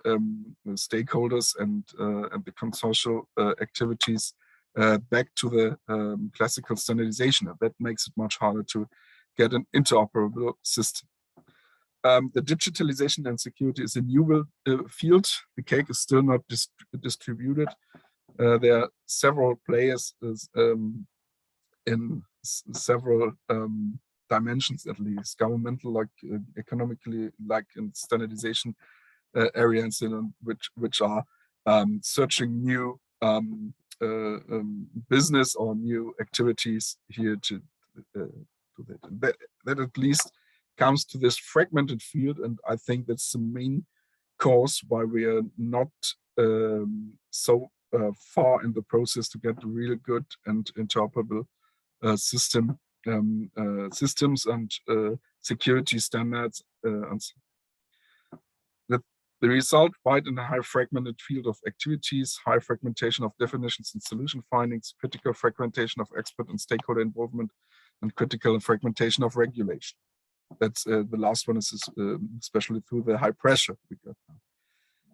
stakeholders and the consortial activities back to the classical standardization. That makes it much harder to get an interoperable system. The digitalization and security is a new field. The cake is still not distributed. There are several players in several dimensions, at least governmental, like economically, like in standardization areas, which are searching new business or new activities here to that at least comes to this fragmented field. And I think that's the main cause why we are not so far in the process to get really good and interoperable systems and security standards. And the result, wide and high fragmented field of activities, high fragmentation of definitions and solution findings, critical fragmentation of expert and stakeholder involvement, and critical fragmentation of regulation. That's the last one is especially through the high pressure we got now.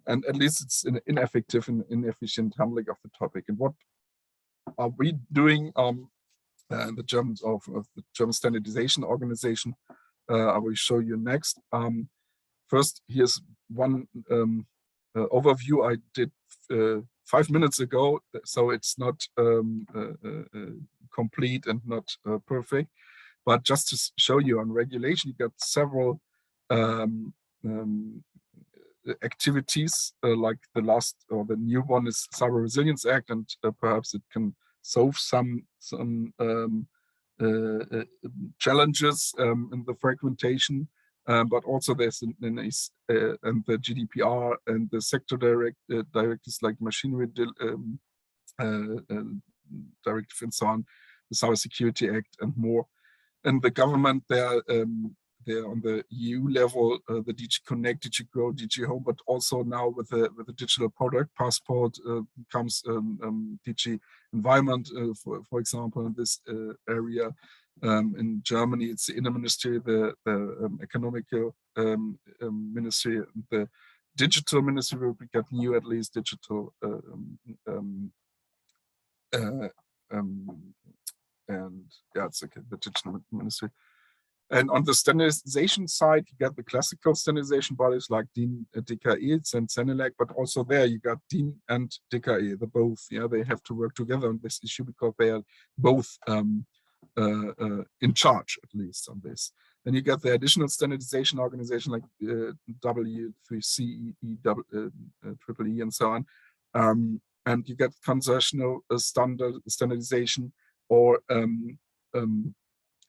And at least it's an ineffective and inefficient handling of the topic. And what are we doing in the German of the German Standardization Organization? I will show you next. First, here's one overview I did 5 minutes ago, so it's not complete and not perfect. But just to show you on regulation, you got several activities like the last or the new one is Cyber Resilience Act, and perhaps it can solve some challenges in the fragmentation. But also there's and the GDPR and the sector directives like machinery directive and so on, the Cyber Security Act and more. And the government, they're on the EU level, the DG Connect, DG Grow, DG Home, but also now with the digital product passport comes DG Environment, for example, in this area. In Germany, it's the Inner Ministry, the Economical Ministry, the Digital Ministry will get new, at least digital and yeah, it's okay, the Digital Ministry. And on the standardization side, you get the classical standardization bodies like DIN, DKE, and CENELEC, but also there you got DIN and DKE, the both. Yeah, they have to work together on this issue because they are both in charge, at least, on this. Then you get the additional standardization organization like W3C, EEE, and so on. And you get concessional standardization or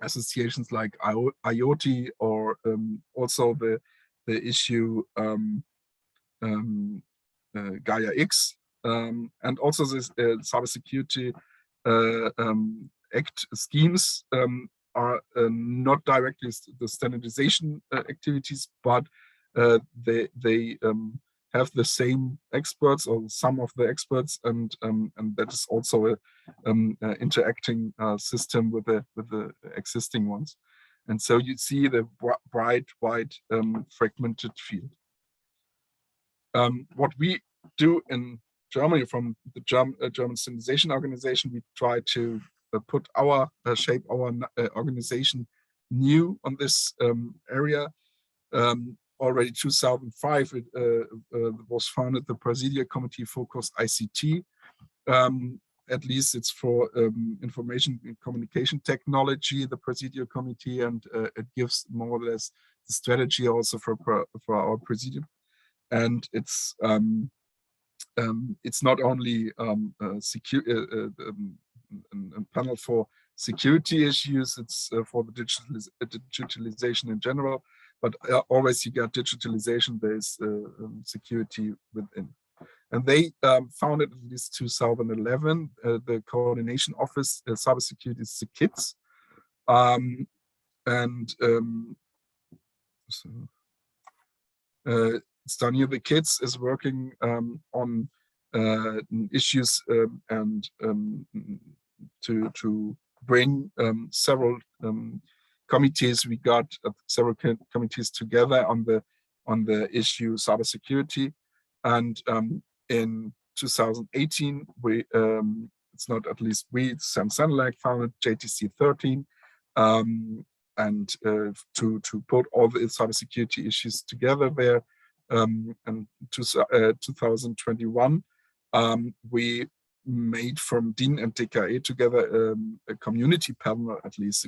associations like IoT, or also the issue Gaia X, and also this cybersecurity Act schemes are not directly the standardization activities, but they have the same experts or some of the experts, and that is also a interacting system with the existing ones. And so you see the bright, wide, fragmented field. What we do in Germany from the German Standardization Organization, we try to put our shape our organization new on this area. Already 2005, it was founded the Presidia Committee Focused ICT. At least it's for information and communication technology, the Presidia Committee, and it gives more or less the strategy also for our Presidium. And it's not only a panel for security issues, it's for the digitalization in general, but always you got digitalization, there's security within. And they founded at least 2011, the coordination office, cybersecurity is the KIDS. Stania the KIDS is working on issues and to bring several committees. We got several committees together on the issue cybersecurity, and in 2018 we it's not at least we, CENELEC founded JTC 13, and to put all the cybersecurity issues together there. And 2021 we made from DIN and DKE together a community panel, at least,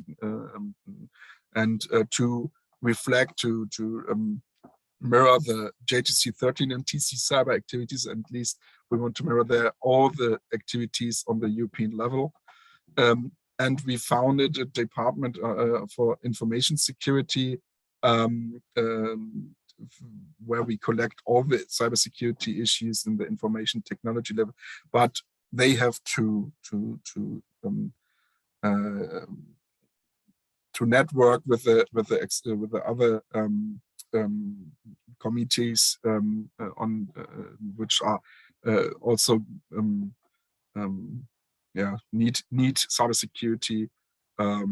and to reflect, to mirror the JTC 13 and TC cyber activities, and at least we want to mirror there all the activities on the European level. And we founded a department for information security, where we collect all the cybersecurity issues in the information technology level, but they have to network with the other committees on which are also need cybersecurity, or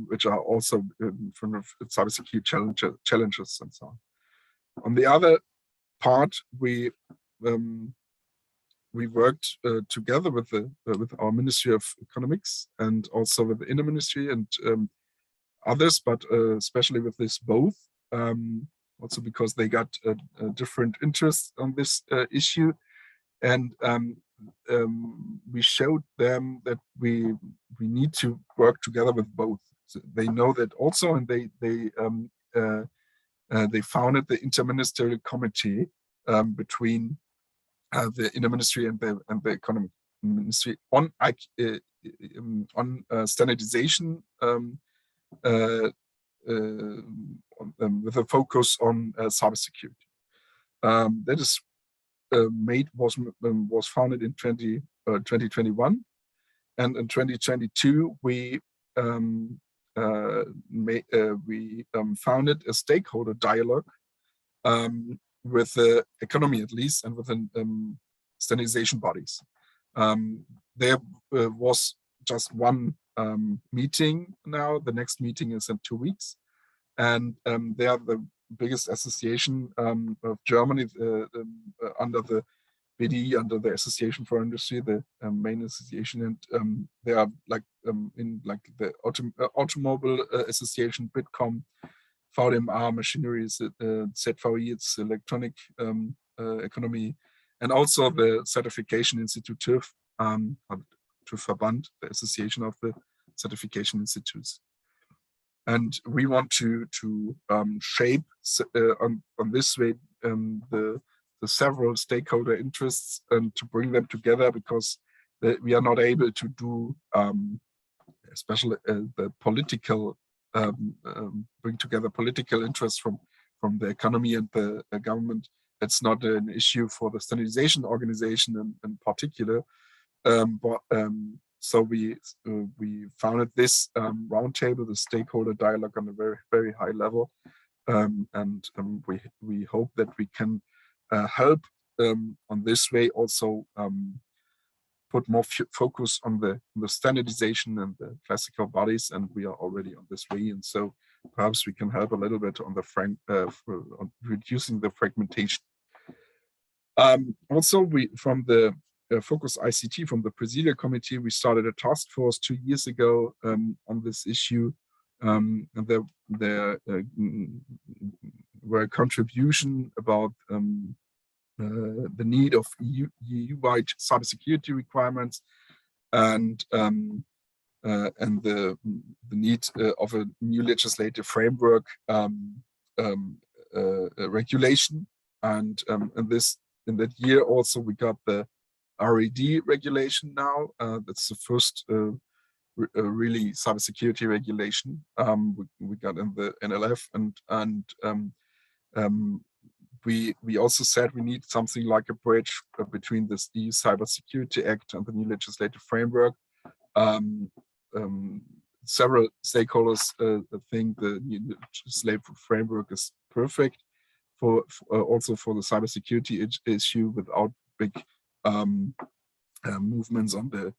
which are also in front of cybersecurity challenges and so on. On the other part, we worked together with our Ministry of Economics and also with the Inner Ministry and others, but especially with this both, also because they got different interests on this issue, and we showed them that we need to work together with both. So they know that also, and they founded the interministerial committee between the Inner Ministry and the Economic Ministry on standardization, with a focus on cybersecurity. That is was founded in 2021, and in 2022 we founded a stakeholder dialogue with the economy, at least, and with the standardization bodies. There was just one meeting now. The next meeting is in 2 weeks, and they are the biggest association of Germany under the BDI, under the Association for Industry, the main association, and they are like in like the Automobile Association, Bitkom, VDMA, Machinery, ZVI, it's Electronic Economy, and also the Certification Institute, TÜV, Verband, the Association of the Certification Institutes. And we want to shape on this way the several stakeholder interests and to bring them together, because we are not able to do, especially the political, bring together political interests from the economy and the government. It's not an issue for the standardization organization in particular. So we founded this roundtable, the stakeholder dialogue, on a very, very high level, and we hope that we can help on this way also put more focus on the standardization and the classical bodies, and we are already on this way. And so perhaps we can help a little bit on the on reducing the fragmentation. Also, from the Focus ICT, from the Presidial Committee, we started a task force 2 years ago on this issue. And there were a contribution about the need of EU-wide cybersecurity requirements, and the need of a new legislative framework regulation. And in that year also we got the RED regulation now. That's the first really cybersecurity regulation we got in the NLF, and we also said we need something like a bridge between this EU Cybersecurity Act and the new legislative framework. Several stakeholders think the new legislative framework is perfect for also for the cybersecurity issue, without big movements on the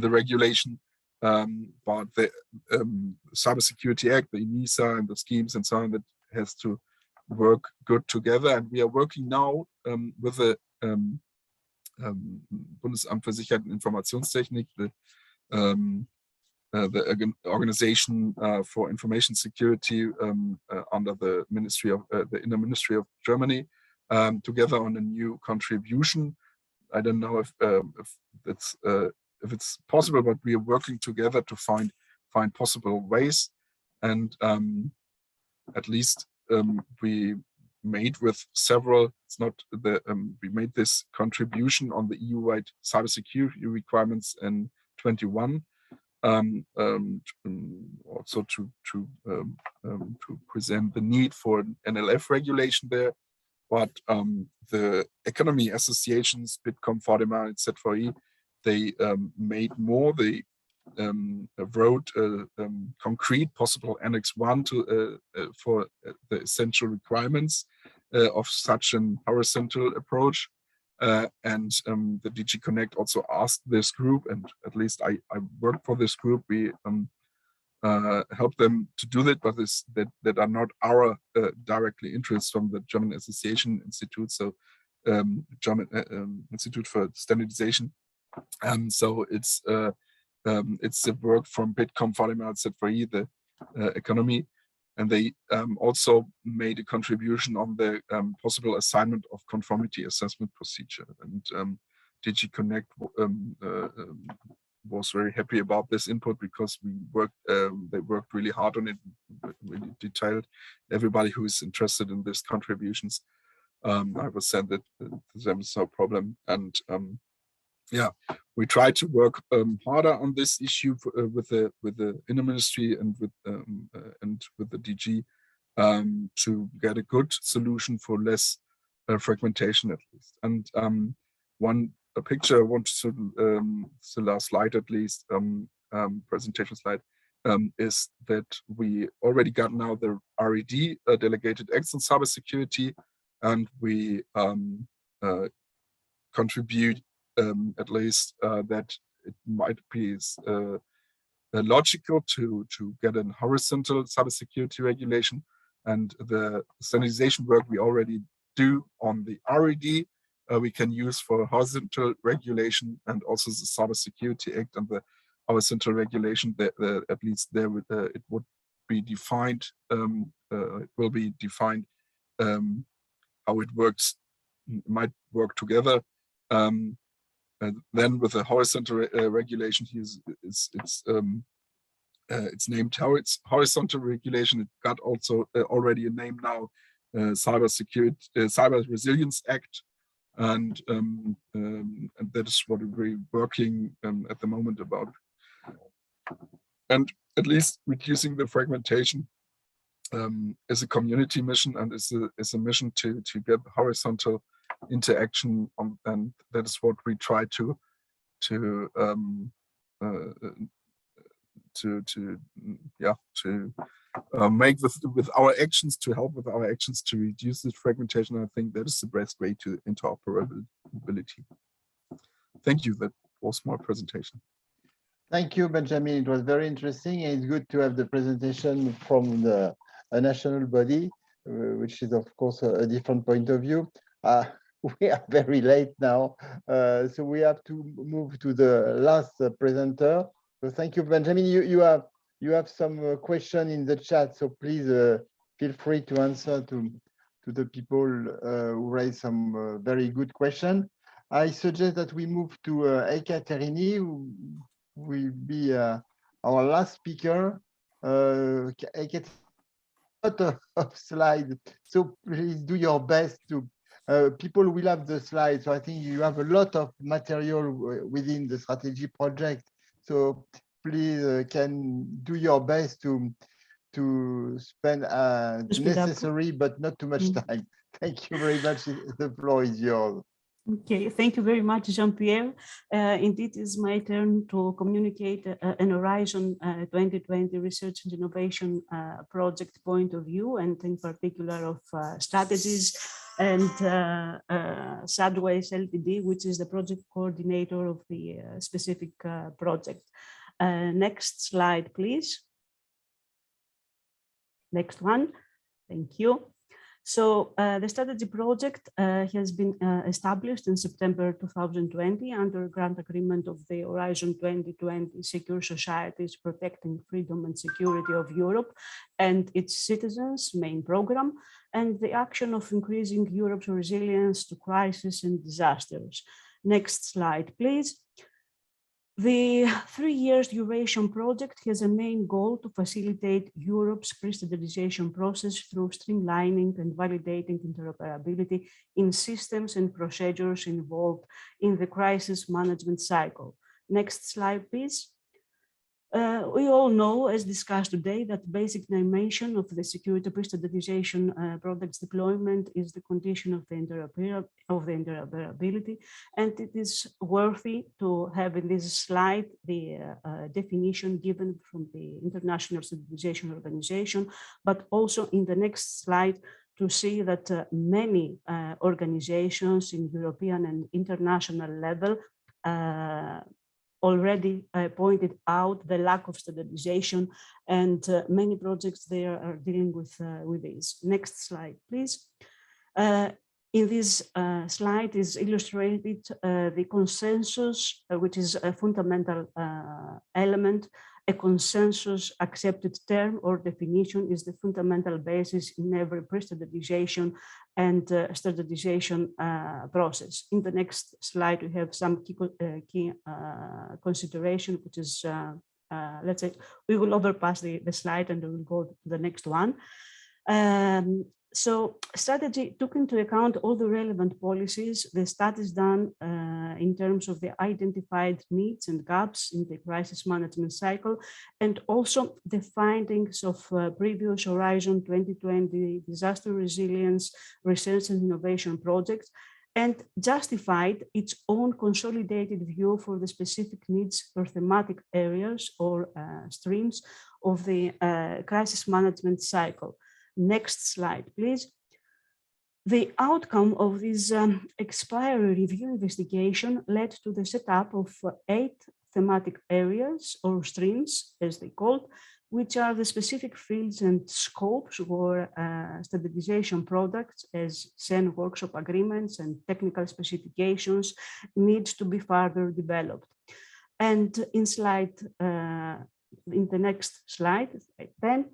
regulation. But the Cybersecurity Act, the ENISA, and the schemes and so on, that has to work good together. And we are working now with the Bundesamt für Sicherheit und Informationstechnik, the organization for information security under the Ministry of the Inner Ministry of Germany, together on a new contribution. I don't know if it's possible, but we are working together to find possible ways. And at least we made with several. It's not the we made this contribution on the EU-wide cybersecurity requirements in 21. Also to present the need for an NLF regulation there, but the economy associations, Bitkom, Fordema, and ZVI, they made more. They wrote a concrete possible Annex 1 to for the essential requirements of such an horizontal approach. And the DG Connect also asked this group, and at least I worked for this group. We help them to do that, but that are not our directly interests from the German Association Institute, so German Institute for Standardization. So it's the work from Bitkom, Fordema, ZVI, the economy, and they also made a contribution on the possible assignment of conformity assessment procedure. And DG Connect was very happy about this input because we worked. They worked really hard on it, really detailed. Everybody who is interested in these contributions, I will send it to them. It's no problem. And yeah, we try to work harder on this issue with the inner ministry and with the DG to get a good solution for less fragmentation at least. And a picture I want to the last slide at least presentation slide is that we already got now the RED delegated acts on cybersecurity, and we contribute at least that it might be logical to get a horizontal cybersecurity regulation, and the standardization work we already do on the RED we can use for horizontal regulation, and also the Cybersecurity Act and the horizontal regulation. That at least there it would be defined. It will be defined how it works, might work together. And then with the horizontal regulation, it's named how it's horizontal regulation. It got also already a name now, Cyber Resilience Act, and that is what we're working at the moment about. And at least reducing the fragmentation is a community mission, and is a mission to get horizontal interaction on, and that is what we try to make with our actions, to help with our actions to reduce this fragmentation. I think that is the best way to interoperability. Thank you. That was my presentation. Thank you, Benjamin. It was very interesting, and it's good to have the presentation from a national body, which is of course a different point of view. We are very late now, so we have to move to the last presenter. So thank you, Benjamin. You have some question in the chat, so please feel free to answer to the people who raise some very good question. I suggest that we move to Ekaterini, who will be our last speaker. Ekaterini, a lot of slides, so please do your best to. People will have the slides, so I think you have a lot of material within the strategy project. So please can do your best to spend necessary but not too much time. Thank you very much. The floor is yours. Okay, thank you very much, Jean-Pierre. Indeed, it's my turn to communicate an Horizon 2020 Research and Innovation project point of view, and in particular of strategies and Sadways Ltd, which is the project coordinator of the specific project. Next slide, please. Next one. Thank you. So the strategy project has been established in September 2020 under a grant agreement of the Horizon 2020 Secure Societies Protecting Freedom and Security of Europe and its citizens main program, and the action of increasing Europe's resilience to crisis and disasters. Next slide, please. The 3 years duration project has a main goal to facilitate Europe's pre-standardization process through streamlining and validating interoperability in systems and procedures involved in the crisis management cycle. Next slide, please. We all know, as discussed today, that basic dimension of the security pre-standardization products deployment is the condition of the interoperability, and it is worthy to have in this slide the definition given from the International Standardization Organization, but also in the next slide to see that many organizations in European and international level already pointed out the lack of standardization, and many projects there are dealing with this. Next slide, please. In this slide is illustrated the consensus, which is a fundamental element. A consensus accepted term or definition is the fundamental basis in every pre-standardization and standardization process. In the next slide, we have some key consideration, which is, let's say, we will overpass the slide and we will go to the next one. So strategy took into account all the relevant policies, the studies done in terms of the identified needs and gaps in the crisis management cycle, and also the findings of previous Horizon 2020 disaster resilience research and innovation projects, and justified its own consolidated view for the specific needs or thematic areas or streams of the crisis management cycle. Next slide, please. The outcome of this expiry review investigation led to the setup of 8 thematic areas or streams, as they called, which are the specific fields and scopes where standardization products as CEN workshop agreements and technical specifications need to be further developed. And in the next slide, slide 10,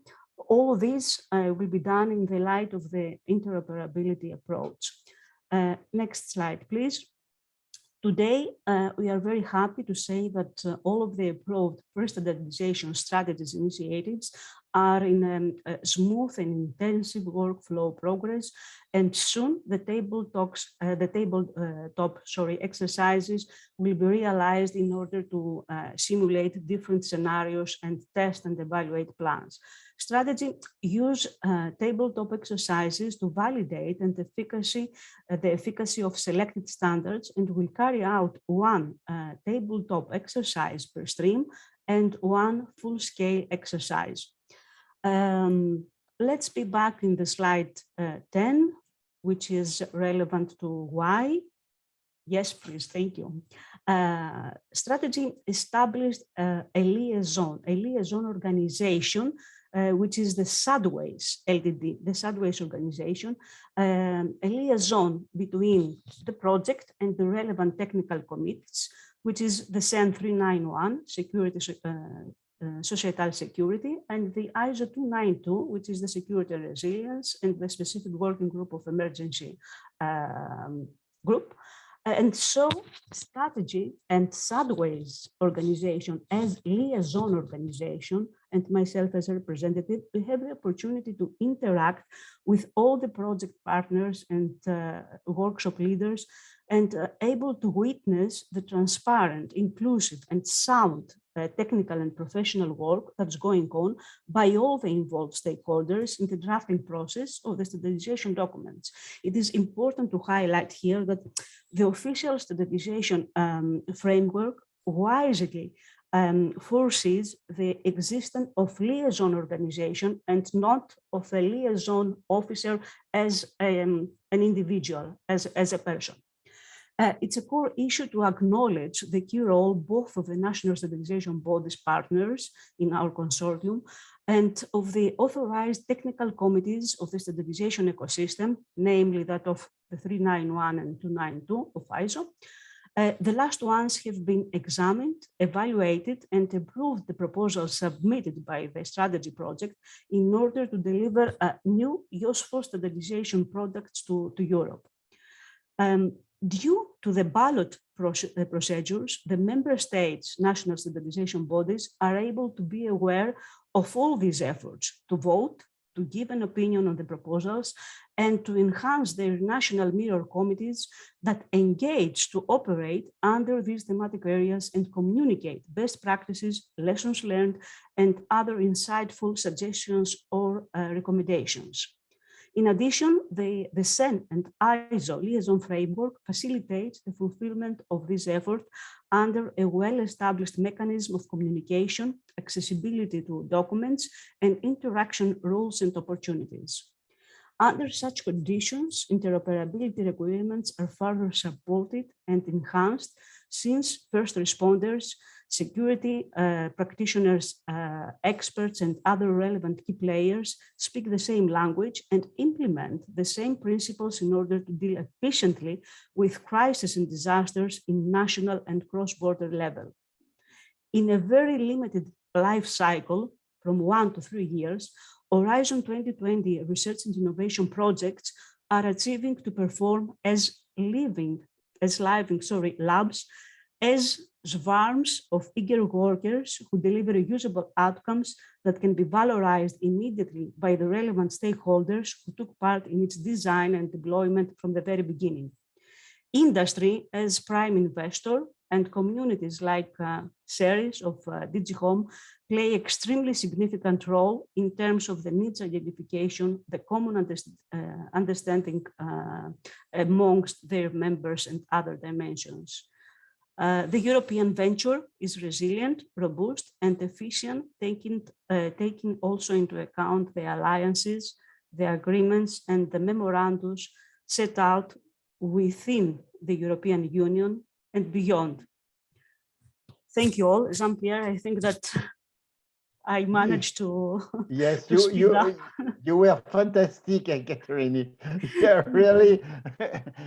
all this will be done in the light of the interoperability approach. Next slide, please. Today, we are very happy to say that all of the approved pre-standardization strategies initiatives are in a smooth and intensive workflow progress, and soon the tabletop exercises will be realized in order to simulate different scenarios and test and evaluate plans. Strategy use tabletop exercises to validate and the efficacy of selected standards, and will carry out one tabletop exercise per stream and one full-scale exercise. Let's be back in the slide 10, which is relevant to why. Yes, please, thank you. Strategy established a liaison organization, which is the Sadways LTD, the Sadways organization, a liaison between the project and the relevant technical committees, which is the CEN 391, societal security, and the ISO 292, which is the security and resilience, and the specific working group of emergency group. And so strategy and Sadways organization as liaison organization, and myself as a representative, we have the opportunity to interact with all the project partners and workshop leaders, and able to witness the transparent, inclusive, and sound technical and professional work that's going on by all the involved stakeholders in the drafting process of the standardization documents. It is important to highlight here that the official standardization framework wisely foresees the existence of liaison organization and not of a liaison officer as an individual, as a person. It's a core issue to acknowledge the key role both of the national standardization bodies partners in our consortium and of the authorized technical committees of the standardization ecosystem, namely that of the 391 and 292 of ISO. The last ones have been examined, evaluated, and approved the proposals submitted by the strategy project in order to deliver new useful standardization products to Europe. Due to the ballot procedures, the member states' national standardization bodies are able to be aware of all these efforts to vote, to give an opinion on the proposals, and to enhance their national mirror committees that engage to operate under these thematic areas and communicate best practices, lessons learned, and other insightful suggestions or recommendations. In addition, the CEN and ISO liaison framework facilitates the fulfillment of this effort under a well-established mechanism of communication, accessibility to documents, and interaction rules and opportunities. Under such conditions, interoperability requirements are further supported and enhanced since first responders, security practitioners, experts, and other relevant key players speak the same language and implement the same principles in order to deal efficiently with crises and disasters in national and cross-border level. In a very limited life cycle, from 1 to 3 years, Horizon 2020 research and innovation projects are achieving to perform as living labs, as swarms of eager workers who deliver usable outcomes that can be valorized immediately by the relevant stakeholders who took part in its design and deployment from the very beginning. Industry as prime investor and communities like Ceres of DigiHome play extremely significant role in terms of the needs identification, the common understanding amongst their members and other dimensions. The European venture is resilient, robust, and efficient, taking also into account the alliances, the agreements, and the memorandums set out within the European Union and beyond. Thank you all. Jean-Pierre, I think that I managed to. Yes, to you were fantastic, Catherine. Yeah, really,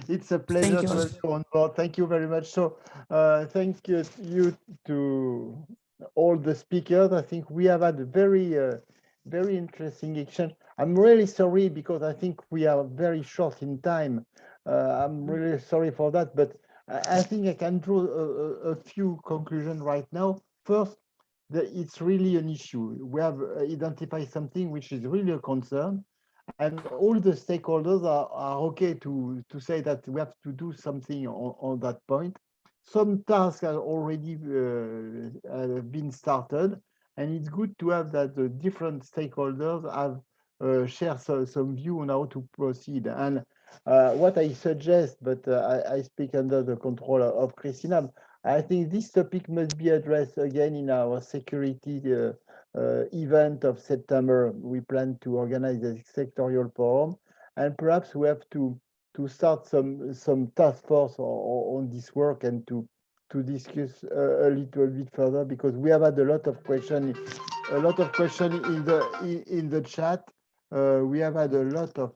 it's a pleasure to have you on board. Thank you very much. So, thank you to all the speakers. I think we have had a very interesting exchange. I'm really sorry because I think we are very short in time. I'm really sorry for that, but I think I can draw a few conclusions right now. First, it's really an issue. We have identified something which is really a concern, and all the stakeholders are okay to say that we have to do something on that point. Some tasks are already been started, and it's good to have that the different stakeholders have share some view on how to proceed. And what I suggest, but I speak under the control of Christina, I think this topic must be addressed again in our security event of September. We plan to organize a sectorial forum, and perhaps we have to start some task force on this work and to discuss a little bit further, because we have had a lot of questions in the chat. We have had a lot of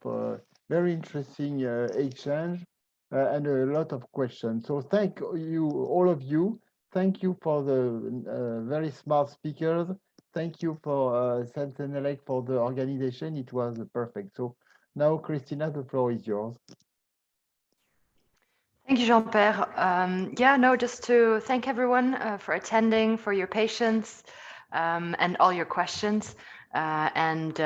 very interesting exchange and a lot of questions. So thank you, all of you. Thank you for the very smart speakers. Thank you for Sentinelec for the organization. It was perfect. So now, Christina, the floor is yours. Thank you, Jean-Pierre. Yeah, no, just to thank everyone for attending, for your patience and all your questions.